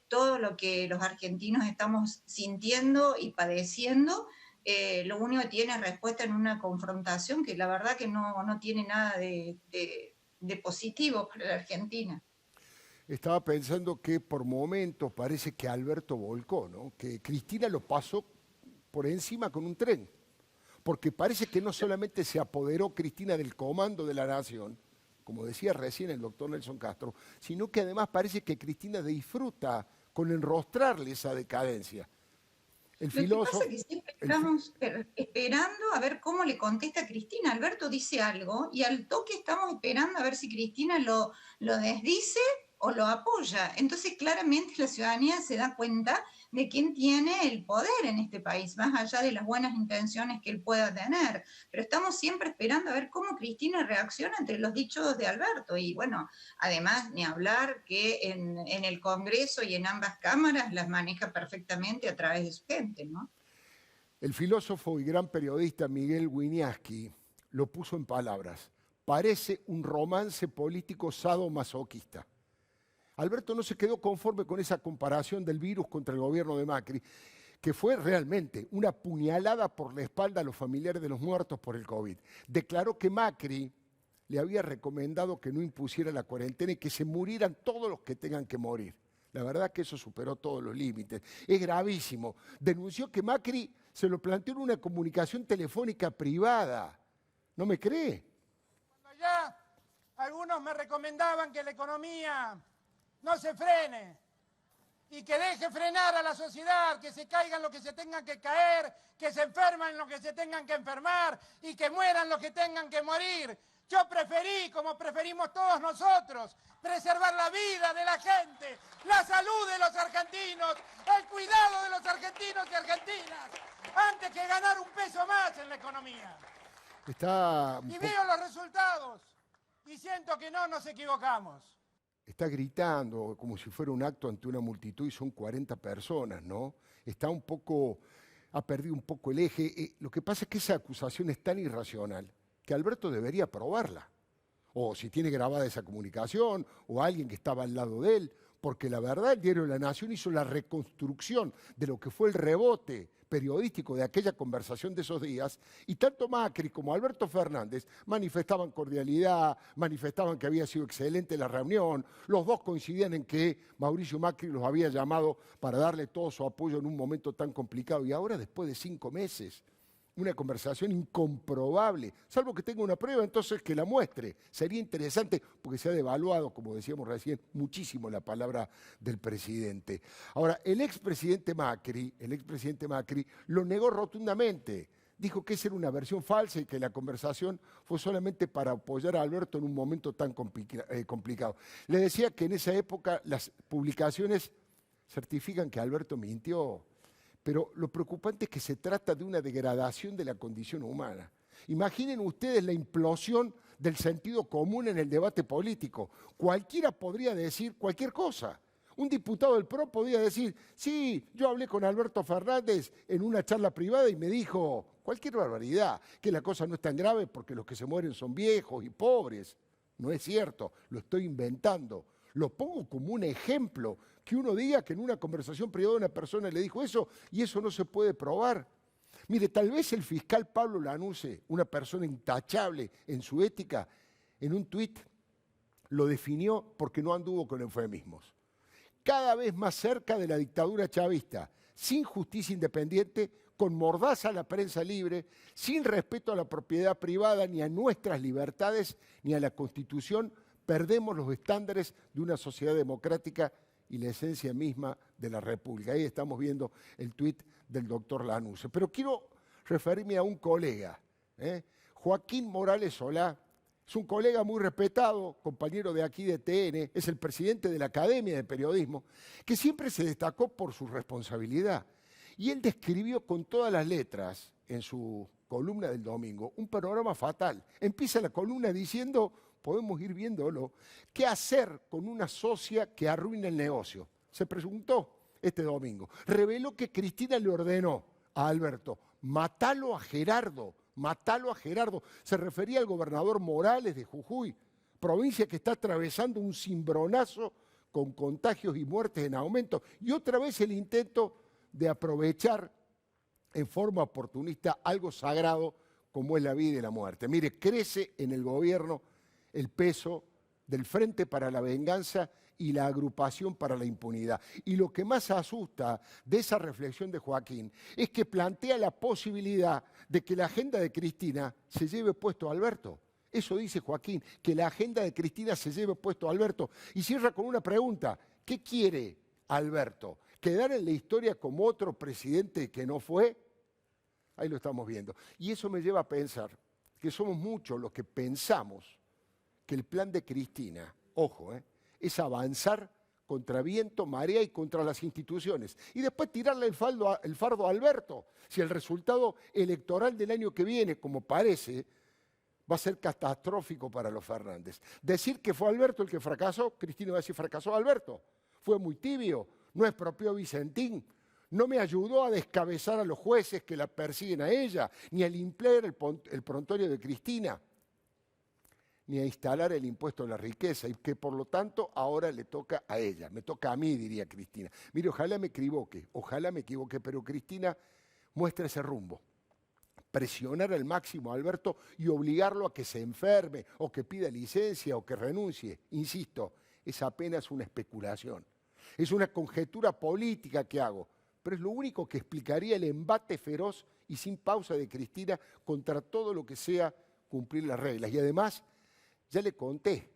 todo lo que los argentinos estamos sintiendo y padeciendo. Lo único que tiene es respuesta en una confrontación que la verdad que no tiene nada de positivo para la Argentina. Estaba pensando que por momentos parece que Alberto volcó, ¿no? Que Cristina lo pasó por encima con un tren, porque parece que no solamente se apoderó Cristina del comando de la nación, como decía recién el doctor Nelson Castro, sino que además parece que Cristina disfruta con enrostrarle esa decadencia. El filósofo, lo que pasa es que siempre estamos esperando a ver cómo le contesta Cristina. Alberto dice algo y al toque estamos esperando a ver si Cristina lo desdice o lo apoya. Entonces claramente la ciudadanía se da cuenta de quién tiene el poder en este país, más allá de las buenas intenciones que él pueda tener. Pero estamos siempre esperando a ver cómo Cristina reacciona ante los dichos de Alberto. Y bueno, además ni hablar que en el Congreso y en ambas cámaras las maneja perfectamente a través de su gente, ¿no? el filósofo y gran periodista Miguel Wieniawski lo puso en palabras. Parece un romance político sadomasoquista. Alberto no se quedó conforme con esa comparación del virus contra el gobierno de Macri, que fue realmente una puñalada por la espalda a los familiares de los muertos por el COVID. Declaró que Macri le había recomendado que no impusiera la cuarentena y que se murieran todos los que tengan que morir. La verdad que eso superó todos los límites. Es gravísimo. Denunció que Macri se lo planteó en una comunicación telefónica privada. ¿No me cree? Cuando ya algunos me recomendaban que la economía no se frene y que deje frenar a la sociedad, que se caigan los que se tengan que caer, que se enferman los que se tengan que enfermar y que mueran los que tengan que morir. Yo preferí, como preferimos todos nosotros, preservar la vida de la gente, la salud de los argentinos, el cuidado de los argentinos y argentinas, antes que ganar un peso más en la economía. Y veo los resultados y siento que no nos equivocamos. Está gritando como si fuera un acto ante una multitud y son 40 personas, ¿no? Ha perdido un poco el eje. Lo que pasa es que esa acusación es tan irracional que Alberto debería probarla. O si tiene grabada esa comunicación, o alguien que estaba al lado de él, porque la verdad el diario La Nación hizo la reconstrucción de lo que fue el rebote periodístico de aquella conversación de esos días, y tanto Macri como Alberto Fernández manifestaban cordialidad, manifestaban que había sido excelente la reunión, los dos coincidían en que Mauricio Macri los había llamado para darle todo su apoyo en un momento tan complicado, y ahora después de 5 meses, una conversación incomprobable, salvo que tenga una prueba, entonces que la muestre. Sería interesante porque se ha devaluado, como decíamos recién, muchísimo la palabra del presidente. Ahora, el expresidente Macri lo negó rotundamente. Dijo que esa era una versión falsa y que la conversación fue solamente para apoyar a Alberto en un momento tan complicado. Le decía que en esa época las publicaciones certifican que Alberto mintió. Pero lo preocupante es que se trata de una degradación de la condición humana. Imaginen ustedes la implosión del sentido común en el debate político. Cualquiera podría decir cualquier cosa. Un diputado del PRO podría decir, sí, yo hablé con Alberto Fernández en una charla privada y me dijo cualquier barbaridad, que la cosa no es tan grave porque los que se mueren son viejos y pobres. No es cierto, lo estoy inventando. Lo pongo como un ejemplo, que uno diga que en una conversación privada una persona le dijo eso y eso no se puede probar. Mire, tal vez el fiscal Pablo Lanuse, una persona intachable en su ética, en un tuit lo definió porque no anduvo con eufemismos. Cada vez más cerca de la dictadura chavista, sin justicia independiente, con mordaza a la prensa libre, sin respeto a la propiedad privada, ni a nuestras libertades, ni a la Constitución, perdemos los estándares de una sociedad democrática y la esencia misma de la República. Ahí estamos viendo el tuit del doctor Lanuse. Pero quiero referirme a un colega, Joaquín Morales Solá. Es un colega muy respetado, compañero de aquí de TN, es el presidente de la Academia de Periodismo, que siempre se destacó por su responsabilidad. Y él describió con todas las letras en su columna del domingo un panorama fatal. Empieza la columna diciendo, podemos ir viéndolo, ¿qué hacer con una socia que arruina el negocio? Se preguntó este domingo. Reveló que Cristina le ordenó a Alberto, matalo a Gerardo. Matalo a Gerardo. Se refería al gobernador Morales de Jujuy, provincia que está atravesando un cimbronazo con contagios y muertes en aumento. Y otra vez el intento de aprovechar en forma oportunista algo sagrado como es la vida y la muerte. Mire, crece en el gobierno el peso del Frente para la Venganza y la Agrupación para la Impunidad. Y lo que más asusta de esa reflexión de Joaquín es que plantea la posibilidad de que la agenda de Cristina se lleve puesto a Alberto. Eso dice Joaquín, que la agenda de Cristina se lleve puesto a Alberto. Y cierra con una pregunta, ¿qué quiere Alberto? ¿Quedar en la historia como otro presidente que no fue? Ahí lo estamos viendo. Y eso me lleva a pensar que somos muchos los que pensamos que el plan de Cristina, ojo, es avanzar contra viento, marea y contra las instituciones. Y después tirarle el fardo a Alberto. Si el resultado electoral del año que viene, como parece, va a ser catastrófico para los Fernández. Decir que fue Alberto el que fracasó, Cristina va a decir fracasó Alberto. Fue muy tibio, no expropió Vicentín, no me ayudó a descabezar a los jueces que la persiguen a ella, ni a limpiar el prontuario de Cristina, ni a instalar el impuesto a la riqueza, y que por lo tanto ahora le toca a ella, me toca a mí, diría Cristina. Mire, ojalá me equivoque, pero Cristina muestra ese rumbo. Presionar al máximo a Alberto y obligarlo a que se enferme, o que pida licencia, o que renuncie. Insisto, es apenas una especulación. Es una conjetura política que hago, pero es lo único que explicaría el embate feroz y sin pausa de Cristina contra todo lo que sea cumplir las reglas. Y además, ya le conté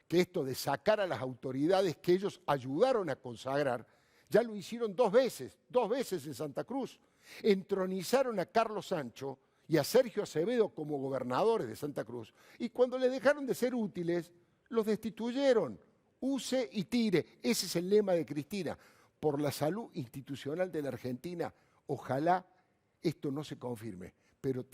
que esto de sacar a las autoridades que ellos ayudaron a consagrar, ya lo hicieron dos veces en Santa Cruz. Entronizaron a Carlos Sancho y a Sergio Acevedo como gobernadores de Santa Cruz, y cuando les dejaron de ser útiles, los destituyeron. Use y tire, ese es el lema de Cristina. Por la salud institucional de la Argentina, ojalá esto no se confirme, pero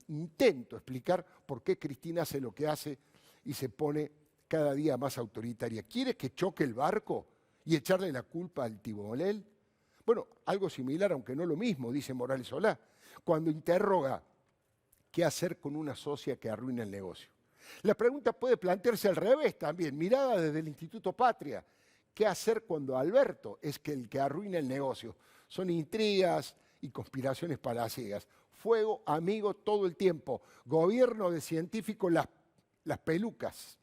intento explicar por qué Cristina hace lo que hace y se pone cada día más autoritaria. ¿Quiere que choque el barco y echarle la culpa al timonel? Bueno, algo similar, aunque no lo mismo, dice Morales Solá, cuando interroga qué hacer con una socia que arruina el negocio. La pregunta puede plantearse al revés también, mirada desde el Instituto Patria. ¿Qué hacer cuando Alberto es el que arruina el negocio? Son intrigas y conspiraciones palaciegas. Fuego amigo todo el tiempo. Gobierno de científicos las pelucas.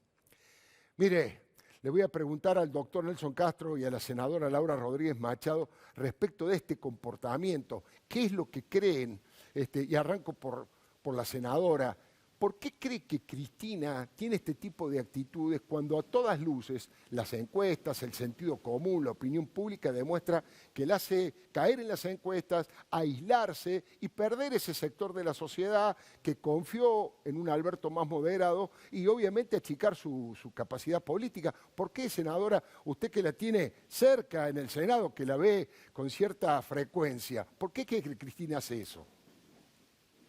Mire, le voy a preguntar al doctor Nelson Castro y a la senadora Laura Rodríguez Machado respecto de este comportamiento. ¿Qué es lo que creen? Y arranco por la senadora. ¿Por qué cree que Cristina tiene este tipo de actitudes cuando a todas luces las encuestas, el sentido común, la opinión pública demuestra que la hace caer en las encuestas, aislarse y perder ese sector de la sociedad que confió en un Alberto más moderado y obviamente achicar su capacidad política? ¿Por qué, senadora, usted que la tiene cerca en el Senado, que la ve con cierta frecuencia, por qué cree que Cristina hace eso?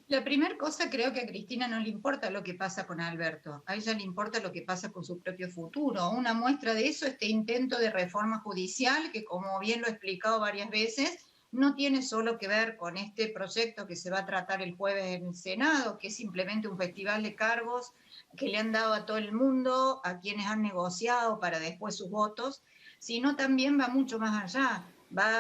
La primera cosa, creo que a Cristina no le importa lo que pasa con Alberto, a ella le importa lo que pasa con su propio futuro. Una muestra de eso, este intento de reforma judicial, que como bien lo he explicado varias veces, no tiene solo que ver con este proyecto que se va a tratar el jueves en el Senado, que es simplemente un festival de cargos que le han dado a todo el mundo, a quienes han negociado para después sus votos, sino también va mucho más allá, va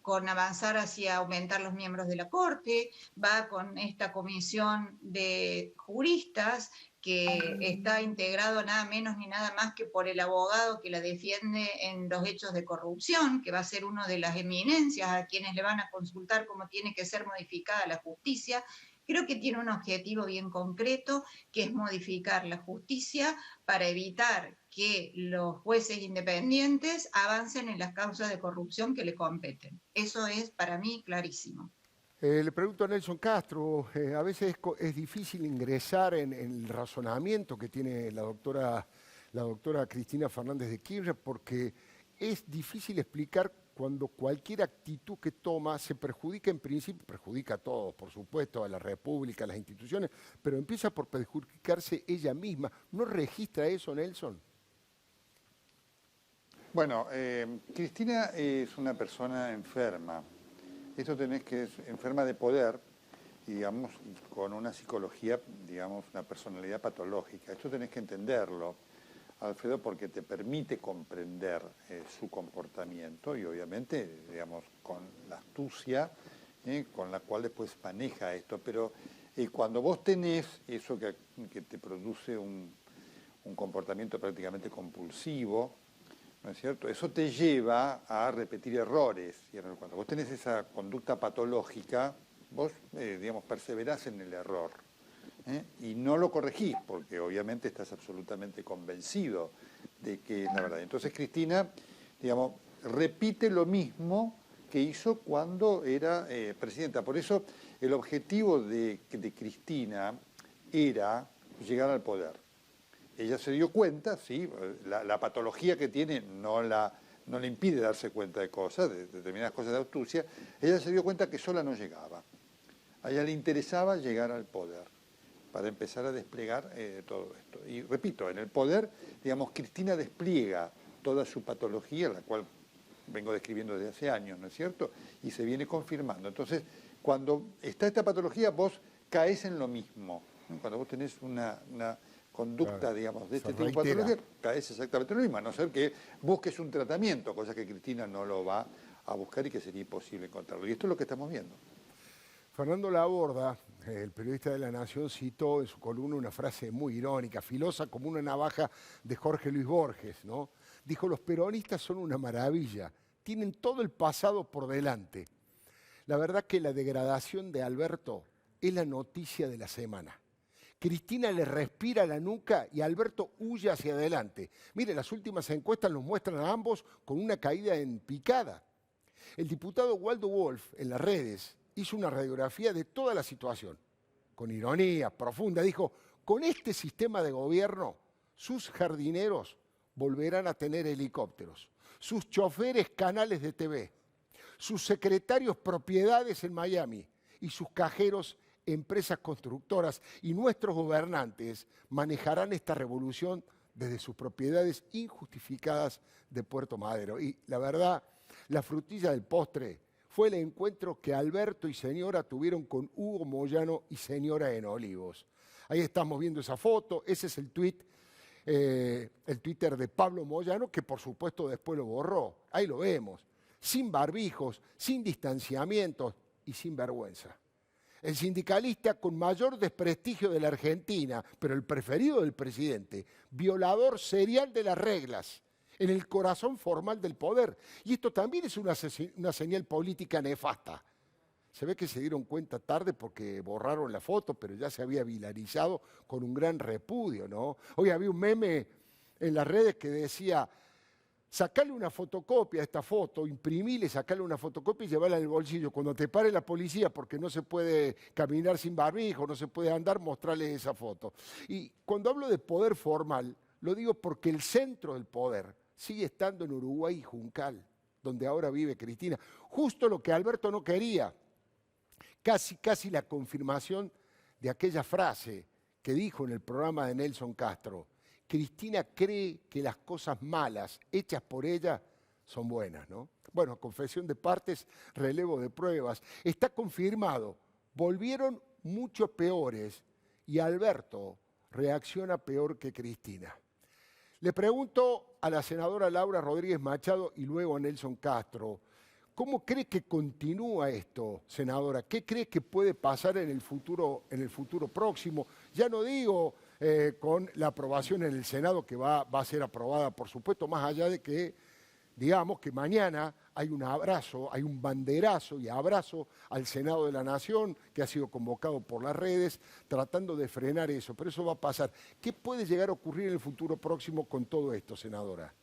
con avanzar hacia aumentar los miembros de la Corte, va con esta comisión de juristas que está integrado nada menos ni nada más que por el abogado que la defiende en los hechos de corrupción, que va a ser una de las eminencias a quienes le van a consultar cómo tiene que ser modificada la justicia, Creo que tiene un objetivo bien concreto, que es modificar la justicia para evitar que los jueces independientes avancen en las causas de corrupción que le competen. Eso es para mí clarísimo. Le pregunto a Nelson Castro, a veces es difícil ingresar en el razonamiento que tiene la doctora Cristina Fernández de Kirchner, porque es difícil explicar cuando cualquier actitud que toma se perjudica, en principio, perjudica a todos, por supuesto, a la República, a las instituciones, pero empieza por perjudicarse ella misma. ¿No registra eso, Nelson? Bueno, Cristina es una persona enferma. Esto tenés que es enferma de poder, y digamos, con una psicología, digamos, una personalidad patológica. Esto tenés que entenderlo, Alfredo, porque te permite comprender su comportamiento y obviamente, digamos, con la astucia con la cual después maneja esto. Pero cuando vos tenés eso que te produce un comportamiento prácticamente compulsivo, ¿no es cierto? Eso te lleva a repetir errores. Y cuando vos tenés esa conducta patológica, vos, digamos, perseverás en el error. Y no lo corregís, porque obviamente estás absolutamente convencido de que es la verdad. Entonces Cristina, digamos, repite lo mismo que hizo cuando era presidenta. Por eso el objetivo de Cristina era llegar al poder. Ella se dio cuenta, sí, la patología que tiene no le impide darse cuenta de cosas, de determinadas cosas de astucia. Ella se dio cuenta que sola no llegaba. A ella le interesaba llegar al poder para empezar a desplegar todo esto. Y repito, en el poder, digamos, Cristina despliega toda su patología, la cual vengo describiendo desde hace años, ¿no es cierto? Y se viene confirmando. Entonces, cuando está esta patología, vos caes en lo mismo. Cuando vos tenés una conducta, claro, digamos, de este tipo de patología, caes exactamente en lo mismo, a no ser que busques un tratamiento, cosa que Cristina no lo va a buscar y que sería imposible encontrarlo. Y esto es lo que estamos viendo. Fernando Laborda, el periodista de La Nación, citó en su columna una frase muy irónica, filosa como una navaja de Jorge Luis Borges, ¿no? Dijo: los peronistas son una maravilla, tienen todo el pasado por delante. La verdad que la degradación de Alberto es la noticia de la semana. Cristina le respira la nuca y Alberto huye hacia adelante. Mire, las últimas encuestas los muestran a ambos con una caída en picada. El diputado Waldo Wolf en las redes hizo una radiografía de toda la situación. Con ironía profunda dijo: con este sistema de gobierno, sus jardineros volverán a tener helicópteros, sus choferes canales de TV, sus secretarios propiedades en Miami y sus cajeros empresas constructoras, y nuestros gobernantes manejarán esta revolución desde sus propiedades injustificadas de Puerto Madero. Y la verdad, la frutilla del postre fue el encuentro que Alberto y señora tuvieron con Hugo Moyano y señora en Olivos. Ahí estamos viendo esa foto, ese es el Twitter de Pablo Moyano, que por supuesto después lo borró. Ahí lo vemos, sin barbijos, sin distanciamientos y sin vergüenza. El sindicalista con mayor desprestigio de la Argentina, pero el preferido del presidente, violador serial de las reglas, en el corazón formal del poder. Y esto también es una señal política nefasta. Se ve que se dieron cuenta tarde porque borraron la foto, pero ya se había viralizado con un gran repudio, ¿no? Hoy había un meme en las redes que decía: sacale una fotocopia a esta foto, imprimile, sacale una fotocopia y llevarla en el bolsillo. Cuando te pare la policía porque no se puede caminar sin barbijo, no se puede andar, mostrarle esa foto. Y cuando hablo de poder formal, lo digo porque el centro del poder sigue estando en Uruguay y Juncal, donde ahora vive Cristina. Justo lo que Alberto no quería. Casi la confirmación de aquella frase que dijo en el programa de Nelson Castro: Cristina cree que las cosas malas hechas por ella son buenas, ¿no? Bueno, confesión de partes, relevo de pruebas. Está confirmado, volvieron mucho peores y Alberto reacciona peor que Cristina. Le pregunto a la senadora Laura Rodríguez Machado y luego a Nelson Castro: ¿cómo cree que continúa esto, senadora? ¿Qué cree que puede pasar en el futuro próximo? Ya no digo con la aprobación en el Senado, que va a ser aprobada, por supuesto, más allá de que, digamos, que mañana hay un abrazo, hay un banderazo y abrazo al Senado de la Nación que ha sido convocado por las redes, tratando de frenar eso, pero eso va a pasar. ¿Qué puede llegar a ocurrir en el futuro próximo con todo esto, senadora?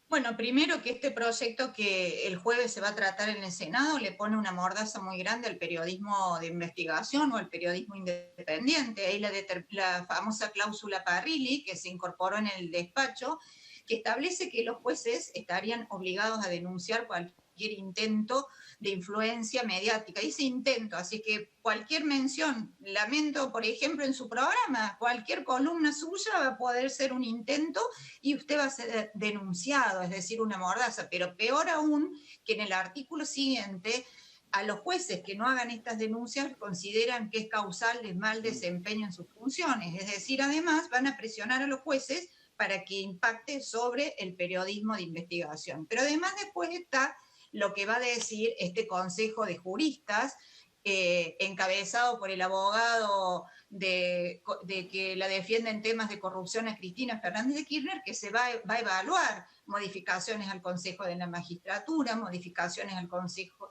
Bueno, primero que este proyecto que el jueves se va a tratar en el Senado le pone una mordaza muy grande al periodismo de investigación o al periodismo independiente. Ahí la famosa cláusula Parrilli, que se incorporó en el despacho, que establece que los jueces estarían obligados a denunciar cualquier intento de influencia mediática. Dice intento, así que cualquier mención, lamento, por ejemplo, en su programa, cualquier columna suya va a poder ser un intento y usted va a ser denunciado, es decir, una mordaza. Pero peor aún, que en el artículo siguiente, a los jueces que no hagan estas denuncias consideran que es causal de mal desempeño en sus funciones. Es decir, además van a presionar a los jueces para que impacte sobre el periodismo de investigación. Pero además después está lo que va a decir este Consejo de Juristas, encabezado por el abogado de que la defiende en temas de corrupción a Cristina Fernández de Kirchner, que se va a evaluar modificaciones al Consejo de la Magistratura, modificaciones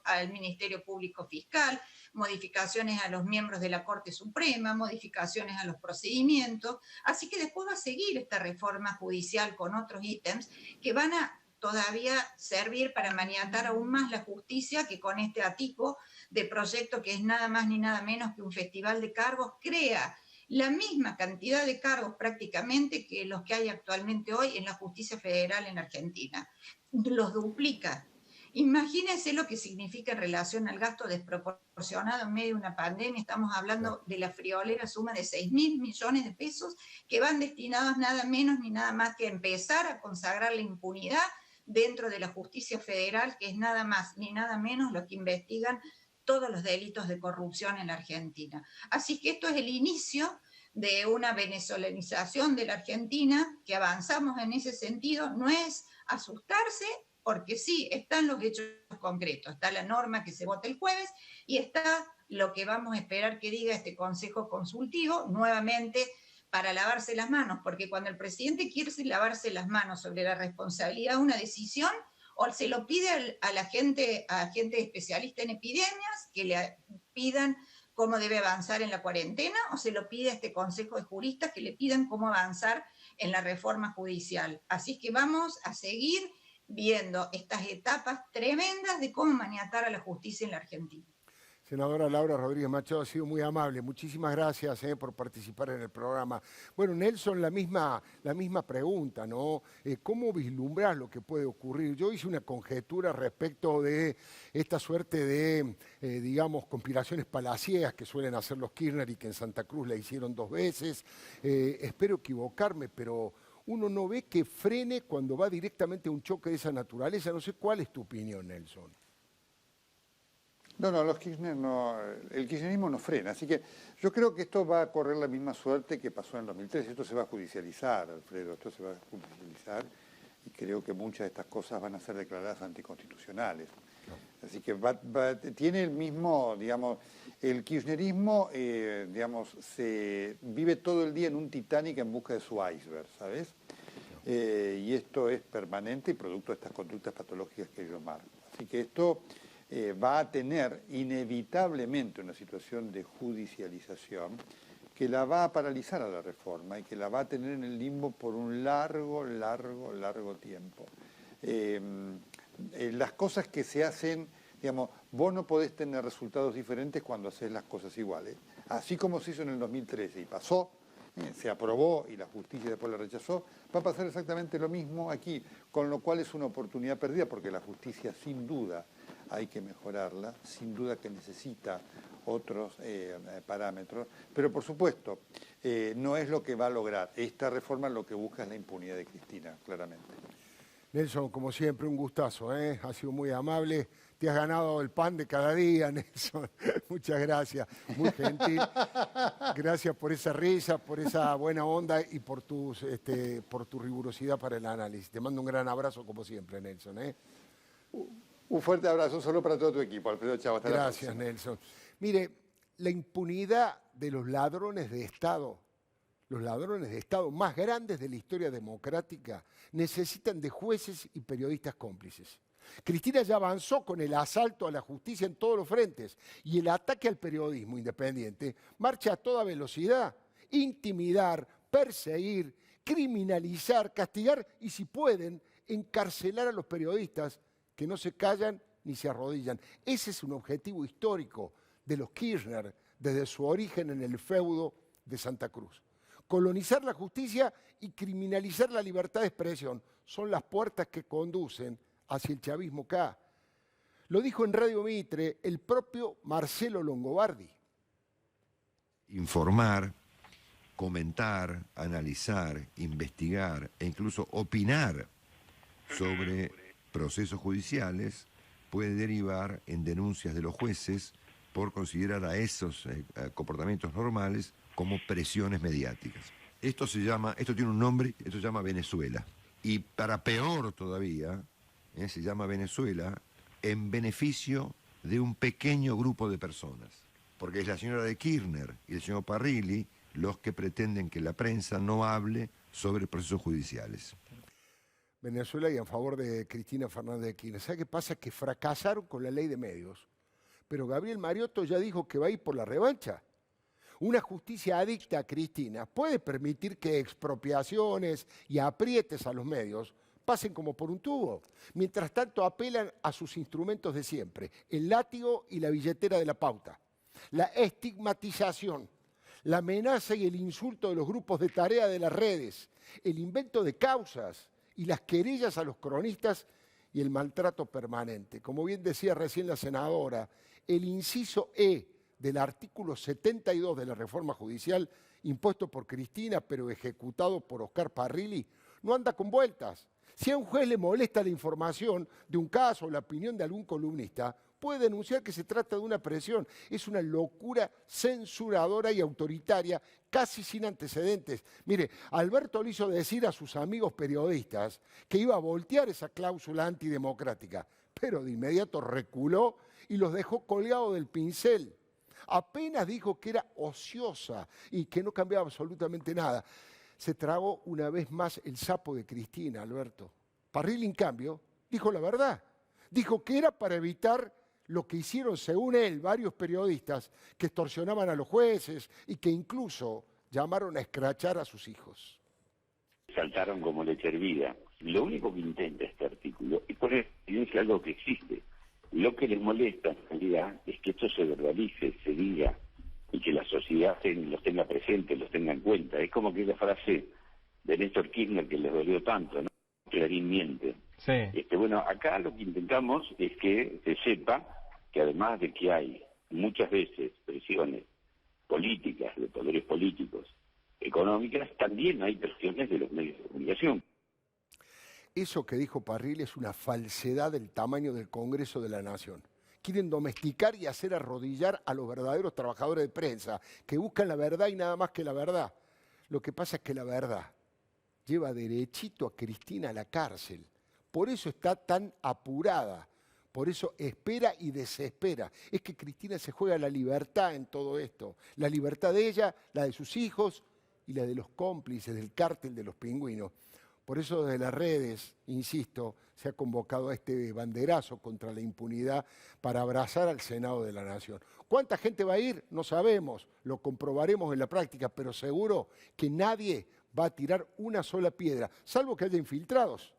al Ministerio Público Fiscal, modificaciones a los miembros de la Corte Suprema, modificaciones a los procedimientos. Así que después va a seguir esta reforma judicial con otros ítems que van a todavía servir para maniatar aún más la justicia, que con este atico de proyecto, que es nada más ni nada menos que un festival de cargos, crea la misma cantidad de cargos prácticamente que los que hay actualmente hoy en la justicia federal en Argentina. Los duplica. Imagínense lo que significa en relación al gasto desproporcionado en medio de una pandemia. Estamos hablando de la friolera suma de 6.000 millones de pesos que van destinados nada menos ni nada más que a empezar a consagrar la impunidad dentro de la justicia federal, que es nada más ni nada menos lo que investigan todos los delitos de corrupción en la Argentina. Así que esto es el inicio de una venezolanización de la Argentina, que avanzamos en ese sentido. No es asustarse, porque sí, están los hechos concretos, está la norma que se vota el jueves y está lo que vamos a esperar que diga este Consejo Consultivo, nuevamente para lavarse las manos, porque cuando el presidente quiere lavarse las manos sobre la responsabilidad de una decisión, o se lo pide a gente especialista en epidemias, que le pidan cómo debe avanzar en la cuarentena, o se lo pide a este Consejo de Juristas que le pidan cómo avanzar en la reforma judicial. Así que vamos a seguir viendo estas etapas tremendas de cómo maniatar a la justicia en la Argentina. Senadora Laura Rodríguez Machado, ha sido muy amable. Muchísimas gracias por participar en el programa. Bueno, Nelson, la misma pregunta, ¿no? ¿Cómo vislumbras lo que puede ocurrir? Yo hice una conjetura respecto de esta suerte de, digamos, conspiraciones palaciegas que suelen hacer los Kirchner y que en Santa Cruz la hicieron 2 veces. Espero equivocarme, pero uno no ve que frene cuando va directamente a un choque de esa naturaleza. No sé cuál es tu opinión, Nelson. No, los Kirchner no, el kirchnerismo no frena, así que yo creo que esto va a correr la misma suerte que pasó en 2003, esto se va a judicializar, Alfredo, esto se va a judicializar y creo que muchas de estas cosas van a ser declaradas anticonstitucionales. Así que tiene el mismo, digamos, el kirchnerismo, digamos, se vive todo el día en un Titanic en busca de su iceberg, ¿sabes? Y esto es permanente y producto de estas conductas patológicas que yo marco. Así que esto va a tener inevitablemente una situación de judicialización que la va a paralizar a la reforma y que la va a tener en el limbo por un largo tiempo. Las cosas que se hacen, digamos, vos no podés tener resultados diferentes cuando haces las cosas iguales. Así como se hizo en el 2013 y pasó, se aprobó y la justicia después la rechazó, va a pasar exactamente lo mismo aquí, con lo cual es una oportunidad perdida porque la justicia sin duda hay que mejorarla, sin duda que necesita otros parámetros, pero por supuesto no es lo que va a lograr. Esta reforma lo que busca es la impunidad de Cristina, claramente. Nelson, como siempre, un gustazo, ¿eh? Ha sido muy amable. Te has ganado el pan de cada día, Nelson. Muchas gracias. Muy gentil. Gracias por esa risa, por esa buena onda y por tu rigurosidad para el análisis. Te mando un gran abrazo, como siempre, Nelson, ¿eh? Un fuerte abrazo solo para todo tu equipo, Alfredo. Chao, hasta la próxima. Gracias, Nelson. Mire, la impunidad de los ladrones de Estado más grandes de la historia democrática, necesitan de jueces y periodistas cómplices. Cristina ya avanzó con el asalto a la justicia en todos los frentes y el ataque al periodismo independiente marcha a toda velocidad. Intimidar, perseguir, criminalizar, castigar y, si pueden, encarcelar a los periodistas que no se callan ni se arrodillan. Ese es un objetivo histórico de los Kirchner desde su origen en el feudo de Santa Cruz. Colonizar la justicia y criminalizar la libertad de expresión son las puertas que conducen hacia el chavismo K. Lo dijo en Radio Mitre el propio Marcelo Longobardi. Informar, comentar, analizar, investigar e incluso opinar sobre procesos judiciales puede derivar en denuncias de los jueces por considerar a esos comportamientos normales como presiones mediáticas. Esto tiene un nombre, esto se llama Venezuela. Y para peor todavía, se llama Venezuela en beneficio de un pequeño grupo de personas. Porque es la señora de Kirchner y el señor Parrilli los que pretenden que la prensa no hable sobre procesos judiciales. Venezuela y en favor de Cristina Fernández de Kirchner. ¿Sabe qué pasa? Que fracasaron con la ley de medios. Pero Gabriel Mariotto ya dijo que va a ir por la revancha. Una justicia adicta a Cristina puede permitir que expropiaciones y aprietes a los medios pasen como por un tubo. Mientras tanto apelan a sus instrumentos de siempre, el látigo y la billetera de la pauta. La estigmatización, la amenaza y el insulto de los grupos de tarea de las redes, el invento de causas y las querellas a los cronistas y el maltrato permanente. Como bien decía recién la senadora, el inciso E del artículo 72 de la reforma judicial, impuesto por Cristina pero ejecutado por Oscar Parrilli, no anda con vueltas. Si a un juez le molesta la información de un caso o la opinión de algún columnista, puede denunciar que se trata de una presión. Es una locura censuradora y autoritaria, casi sin antecedentes. Mire, Alberto le hizo decir a sus amigos periodistas que iba a voltear esa cláusula antidemocrática, pero de inmediato reculó y los dejó colgados del pincel. Apenas dijo que era ociosa y que no cambiaba absolutamente nada. Se tragó una vez más el sapo de Cristina, Alberto. Parrilli, en cambio, dijo la verdad. Dijo que era para evitar lo que hicieron, según él, varios periodistas que extorsionaban a los jueces y que incluso llamaron a escrachar a sus hijos. Saltaron como leche hervida. Lo único que intenta este artículo es poner en evidencia algo que existe. Lo que les molesta, en realidad, es que esto se verbalice, se diga, y que la sociedad los tenga presentes, los tenga en cuenta. Es como que la frase de Néstor Kirchner que les dolió tanto, ¿no? Clarín miente. Sí. Bueno, acá lo que intentamos es que se sepa que además de que hay muchas veces presiones políticas, de poderes políticos, económicas, también hay presiones de los medios de comunicación. Eso que dijo Parrilli es una falsedad del tamaño del Congreso de la Nación. Quieren domesticar y hacer arrodillar a los verdaderos trabajadores de prensa, que buscan la verdad y nada más que la verdad. Lo que pasa es que la verdad lleva derechito a Cristina a la cárcel. Por eso está tan apurada, por eso espera y desespera. Es que Cristina se juega la libertad en todo esto. La libertad de ella, la de sus hijos y la de los cómplices del cártel de los pingüinos. Por eso desde las redes, insisto, se ha convocado a este banderazo contra la impunidad para abrazar al Senado de la Nación. ¿Cuánta gente va a ir? No sabemos, lo comprobaremos en la práctica, pero seguro que nadie va a tirar una sola piedra, salvo que haya infiltrados.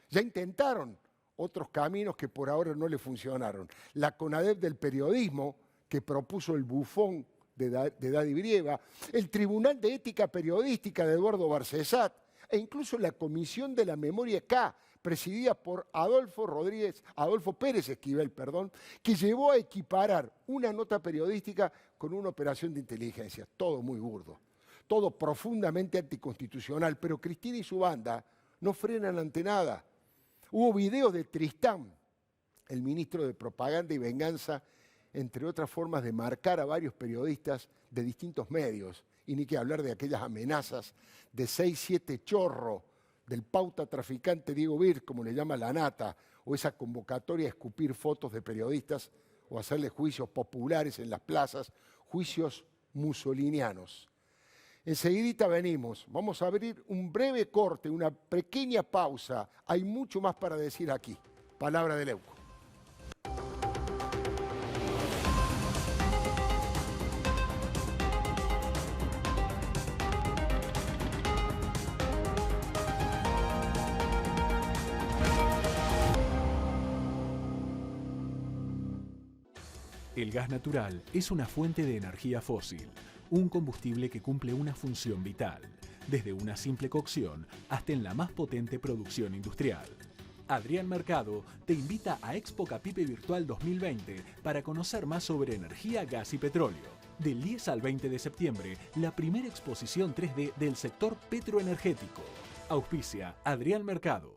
Ya intentaron otros caminos que por ahora no le funcionaron. La CONADEP del periodismo, que propuso el bufón de Daddy Brieva, el Tribunal de Ética Periodística de Eduardo Barcesat, e incluso la Comisión de la Memoria K, presidida por Adolfo Pérez Esquivel, que llevó a equiparar una nota periodística con una operación de inteligencia. Todo muy burdo, todo profundamente anticonstitucional, pero Cristina y su banda no frenan ante nada. Hubo videos de Tristán, el ministro de Propaganda y Venganza, entre otras formas de marcar a varios periodistas de distintos medios, y ni que hablar de aquellas amenazas de 6-7 chorro del pauta traficante Diego Bir, como le llama la nata, o esa convocatoria a escupir fotos de periodistas o hacerle juicios populares en las plazas, juicios mussolinianos. Enseguidita venimos, vamos a abrir un breve corte, una pequeña pausa, hay mucho más para decir aquí. Palabra de Leuco. El gas natural es una fuente de energía fósil, un combustible que cumple una función vital, desde una simple cocción hasta en la más potente producción industrial. Adrián Mercado te invita a Expo Capipe Virtual 2020 para conocer más sobre energía, gas y petróleo. Del 10 al 20 de septiembre, la primera exposición 3D del sector petroenergético. Auspicia Adrián Mercado.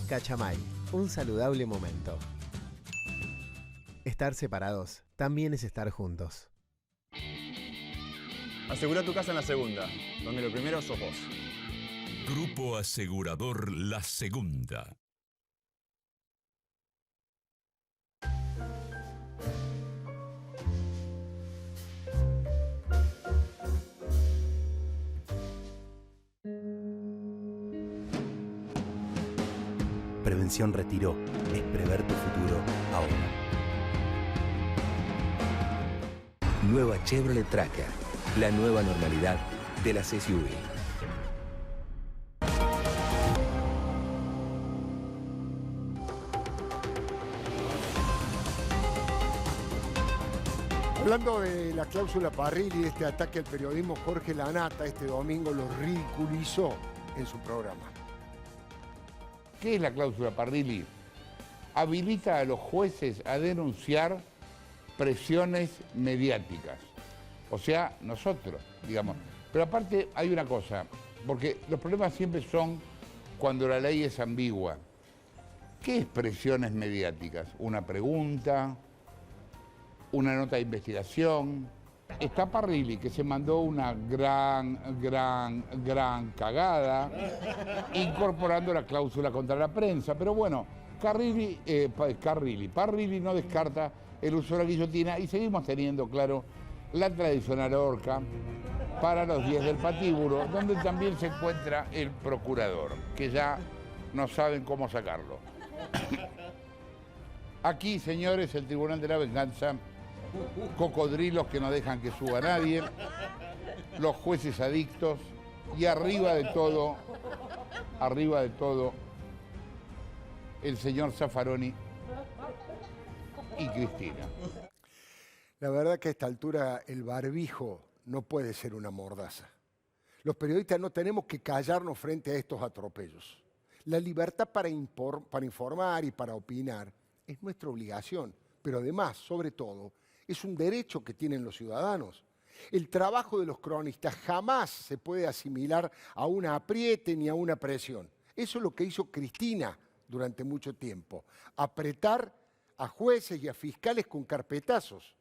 Cachamay, un saludable momento. Estar separados también es estar juntos. Asegura tu casa en La Segunda, donde lo primero sos vos. Grupo Asegurador La Segunda. Prevención Retiro es prever tu futuro ahora. Nueva Chevrolet Tracker, la nueva normalidad de las SUV. Hablando de la cláusula Parrilli y de este ataque al periodismo, Jorge Lanata este domingo lo ridiculizó en su programa. ¿Qué es la cláusula Parrilli? Habilita a los jueces a denunciar presiones mediáticas. O sea, nosotros, digamos. Pero aparte hay una cosa, porque los problemas siempre son cuando la ley es ambigua. ¿Qué es presiones mediáticas? ¿Una pregunta? ¿Una nota de investigación? Está Parrilli, que se mandó una gran cagada, incorporando la cláusula contra la prensa. Pero bueno, Parrilli no descarta el uso de la guillotina y seguimos teniendo, claro, la tradicional horca para los 10 del patíbulo, donde también se encuentra el procurador, que ya no saben cómo sacarlo. Aquí, señores, el Tribunal de la Venganza, cocodrilos que no dejan que suba nadie, los jueces adictos y arriba de todo, el señor Zaffaroni y Cristina. La verdad que a esta altura el barbijo no puede ser una mordaza. Los periodistas no tenemos que callarnos frente a estos atropellos. La libertad para informar y para opinar es nuestra obligación, pero además, sobre todo, es un derecho que tienen los ciudadanos. El trabajo de los cronistas jamás se puede asimilar a un apriete ni a una presión. Eso es lo que hizo Cristina durante mucho tiempo. Apretar a jueces y a fiscales con carpetazos.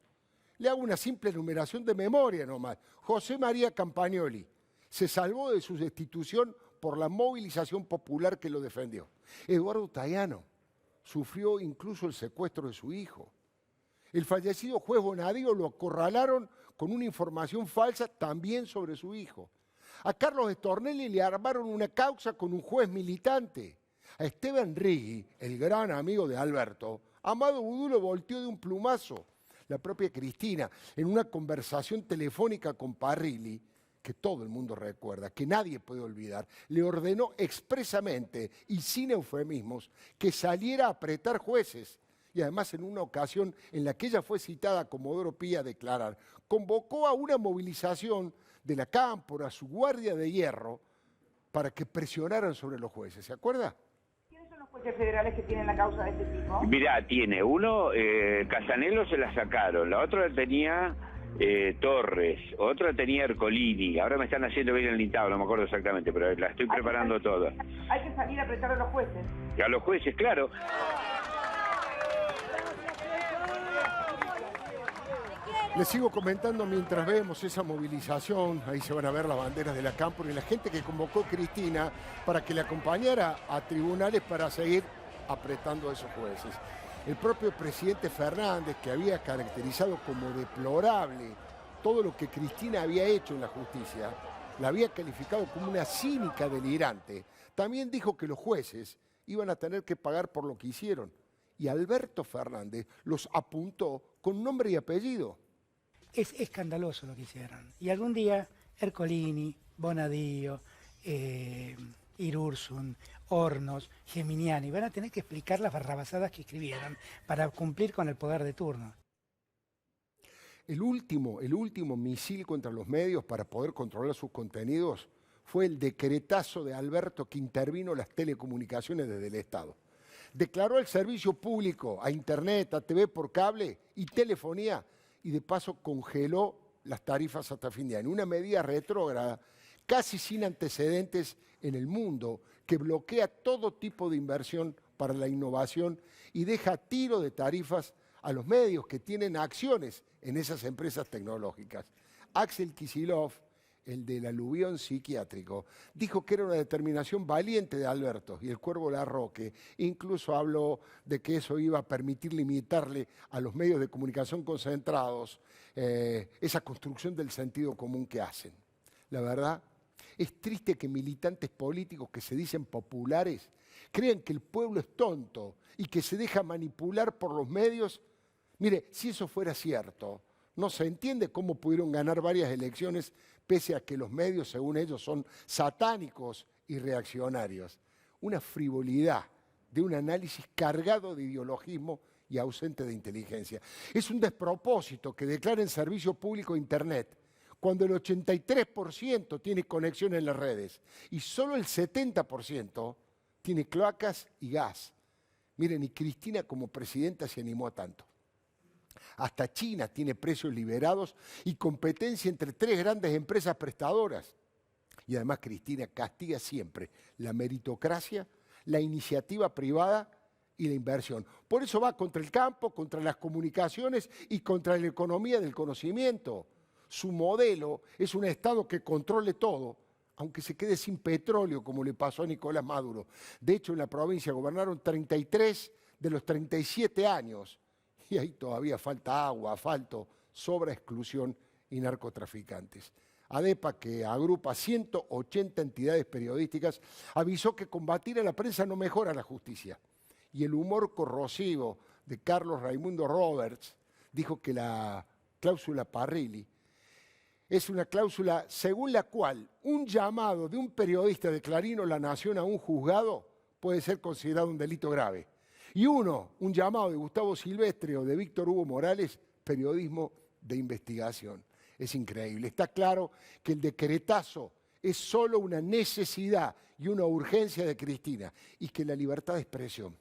Le hago una simple enumeración de memoria nomás. José María Campagnoli se salvó de su destitución por la movilización popular que lo defendió. Eduardo Tayano sufrió incluso el secuestro de su hijo. El fallecido juez Bonadío lo acorralaron con una información falsa también sobre su hijo. A Carlos Stornelli le armaron una causa con un juez militante. A Esteban Rigui, el gran amigo de Alberto, Amado Vudú lo volteó de un plumazo. La propia Cristina, en una conversación telefónica con Parrilli, que todo el mundo recuerda, que nadie puede olvidar, le ordenó expresamente y sin eufemismos que saliera a apretar jueces. Y además en una ocasión en la que ella fue citada a Comodoro Pi a declarar, convocó a una movilización de la cámpora, su guardia de hierro, para que presionaran sobre los jueces. ¿Se acuerda? ¿Quiénes son los jueces federales que tienen la causa de este tipo? Mirá, tiene uno, Casanello se la sacaron, la otra la tenía Torres, otra la tenía Ercolini, ahora me están haciendo bien el listado, no me acuerdo exactamente, pero la estoy preparando toda. Hay que salir a apretar a los jueces. A los jueces, claro. Les sigo comentando mientras vemos esa movilización, ahí se van a ver las banderas de la Cámpora y la gente que convocó Cristina para que le acompañara a tribunales para seguir apretando a esos jueces. El propio presidente Fernández, que había caracterizado como deplorable todo lo que Cristina había hecho en la justicia, la había calificado como una cínica delirante, también dijo que los jueces iban a tener que pagar por lo que hicieron. Y Alberto Fernández los apuntó con nombre y apellido. Es escandaloso lo que hicieron. Y algún día Ercolini, Bonadío, Irursun, Hornos, Geminiani van a tener que explicar las barrabasadas que escribieron para cumplir con el poder de turno. El último misil contra los medios para poder controlar sus contenidos fue el decretazo de Alberto que intervino las telecomunicaciones desde el Estado. Declaró el servicio público a Internet, a TV por cable y telefonía y de paso congeló las tarifas hasta fin de año. Una medida retrógrada, casi sin antecedentes en el mundo, que bloquea todo tipo de inversión para la innovación y deja a tiro de tarifas a los medios que tienen acciones en esas empresas tecnológicas. Axel Kicillof, el del aluvión psiquiátrico, dijo que era una determinación valiente de Alberto y el Cuervo Larroque incluso habló de que eso iba a permitir limitarle a los medios de comunicación concentrados esa construcción del sentido común que hacen. La verdad, es triste que militantes políticos que se dicen populares crean que el pueblo es tonto y que se deja manipular por los medios. Mire, si eso fuera cierto, no se entiende cómo pudieron ganar varias elecciones pese a que los medios, según ellos, son satánicos y reaccionarios. Una frivolidad de un análisis cargado de ideologismo y ausente de inteligencia. Es un despropósito que declaren servicio público Internet cuando el 83% tiene conexión en las redes y solo el 70% tiene cloacas y gas. Miren, y Cristina como presidenta se animó a tanto. Hasta China tiene precios liberados y competencia entre 3 grandes empresas prestadoras. Y además Cristina castiga siempre la meritocracia, la iniciativa privada y la inversión. Por eso va contra el campo, contra las comunicaciones y contra la economía del conocimiento. Su modelo es un Estado que controle todo, aunque se quede sin petróleo, como le pasó a Nicolás Maduro. De hecho, en la provincia gobernaron 33 de los 37 años. Y ahí todavía falta agua, asfalto, sobra exclusión y narcotraficantes. ADEPA, que agrupa 180 entidades periodísticas, avisó que combatir a la prensa no mejora la justicia. Y el humor corrosivo de Carlos Raimundo Roberts dijo que la cláusula Parrilli es una cláusula según la cual un llamado de un periodista de Clarín o La Nación a un juzgado puede ser considerado un delito grave. Y un llamado de Gustavo Silvestre o de Víctor Hugo Morales, periodismo de investigación. Es increíble. Está claro que el decretazo es solo una necesidad y una urgencia de Cristina y que la libertad de expresión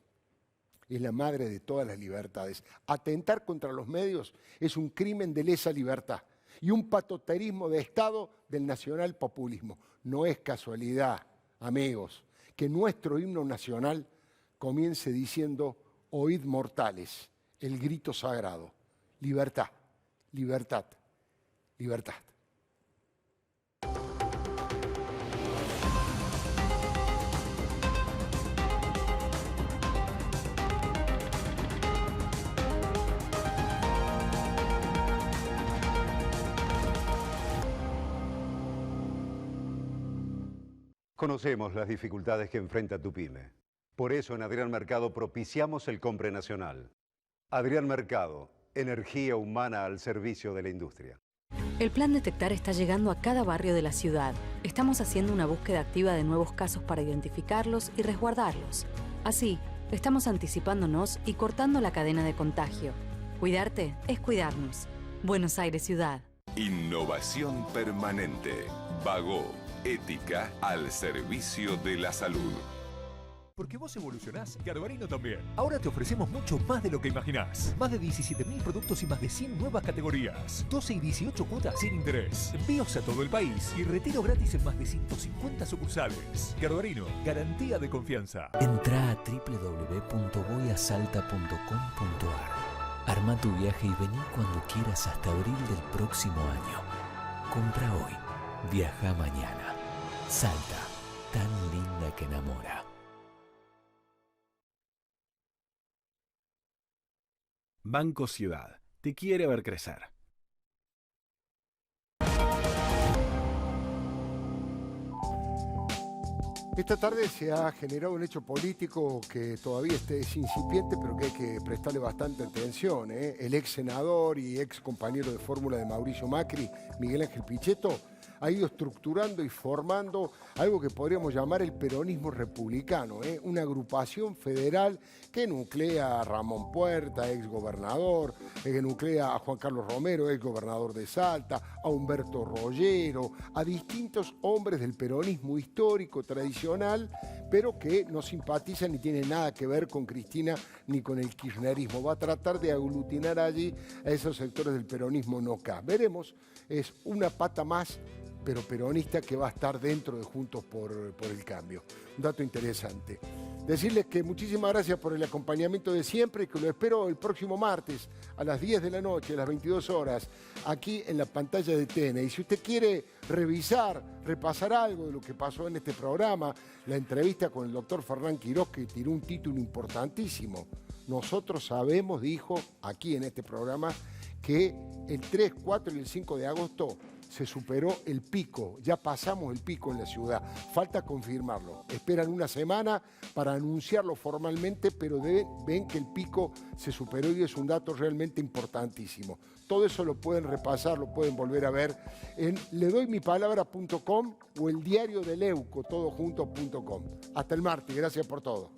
es la madre de todas las libertades. Atentar contra los medios es un crimen de lesa libertad y un patoterismo de Estado del nacionalpopulismo. No es casualidad, amigos, que nuestro himno nacional comience diciendo: oíd mortales, el grito sagrado, libertad, libertad, libertad. Conocemos las dificultades que enfrenta tu pyme. Por eso en Adrián Mercado propiciamos el Compre Nacional. Adrián Mercado, energía humana al servicio de la industria. El Plan Detectar está llegando a cada barrio de la ciudad. Estamos haciendo una búsqueda activa de nuevos casos para identificarlos y resguardarlos. Así, estamos anticipándonos y cortando la cadena de contagio. Cuidarte es cuidarnos. Buenos Aires Ciudad. Innovación permanente. Vago. Ética al servicio de la salud. Porque vos evolucionás, Garbarino también. Ahora te ofrecemos mucho más de lo que imaginás. Más de 17.000 productos y más de 100 nuevas categorías. 12 y 18 cuotas sin interés. Envíos a todo el país y retiro gratis en más de 150 sucursales. Garbarino, garantía de confianza. Entrá a www.voyasalta.com.ar. Arma tu viaje y vení cuando quieras hasta abril del próximo año. Compra hoy, viaja mañana. Salta, tan linda que enamora. Banco Ciudad te quiere ver crecer. Esta tarde se ha generado un hecho político que todavía es incipiente, pero que hay que prestarle bastante atención. El ex senador y ex compañero de fórmula de Mauricio Macri, Miguel Ángel Pichetto, ha ido estructurando y formando algo que podríamos llamar el peronismo republicano, una agrupación federal que nuclea a Ramón Puerta, ex gobernador, que nuclea a Juan Carlos Romero, ex gobernador de Salta, a Humberto Rollero, a distintos hombres del peronismo histórico, tradicional, pero que no simpatizan ni tienen nada que ver con Cristina ni con el kirchnerismo. Va a tratar de aglutinar allí a esos sectores del peronismo no-K. Veremos, es una pata más, pero peronista, que va a estar dentro de Juntos por el Cambio. Un dato interesante. Decirles que muchísimas gracias por el acompañamiento de siempre y que lo espero el próximo martes a las 10 de la noche, a las 22 horas, aquí en la pantalla de TN. Y si usted quiere revisar, repasar algo de lo que pasó en este programa, la entrevista con el doctor Fernán Quirós, que tiró un título importantísimo. Nosotros sabemos, dijo aquí en este programa, que el 3, 4 y el 5 de agosto se superó el pico, ya pasamos el pico en la ciudad, falta confirmarlo. Esperan una semana para anunciarlo formalmente, pero ven que el pico se superó y es un dato realmente importantísimo. Todo eso lo pueden repasar, lo pueden volver a ver en ledoymipalabra.com o el diario del Leuco, todojunto.com. Hasta el martes, gracias por todo.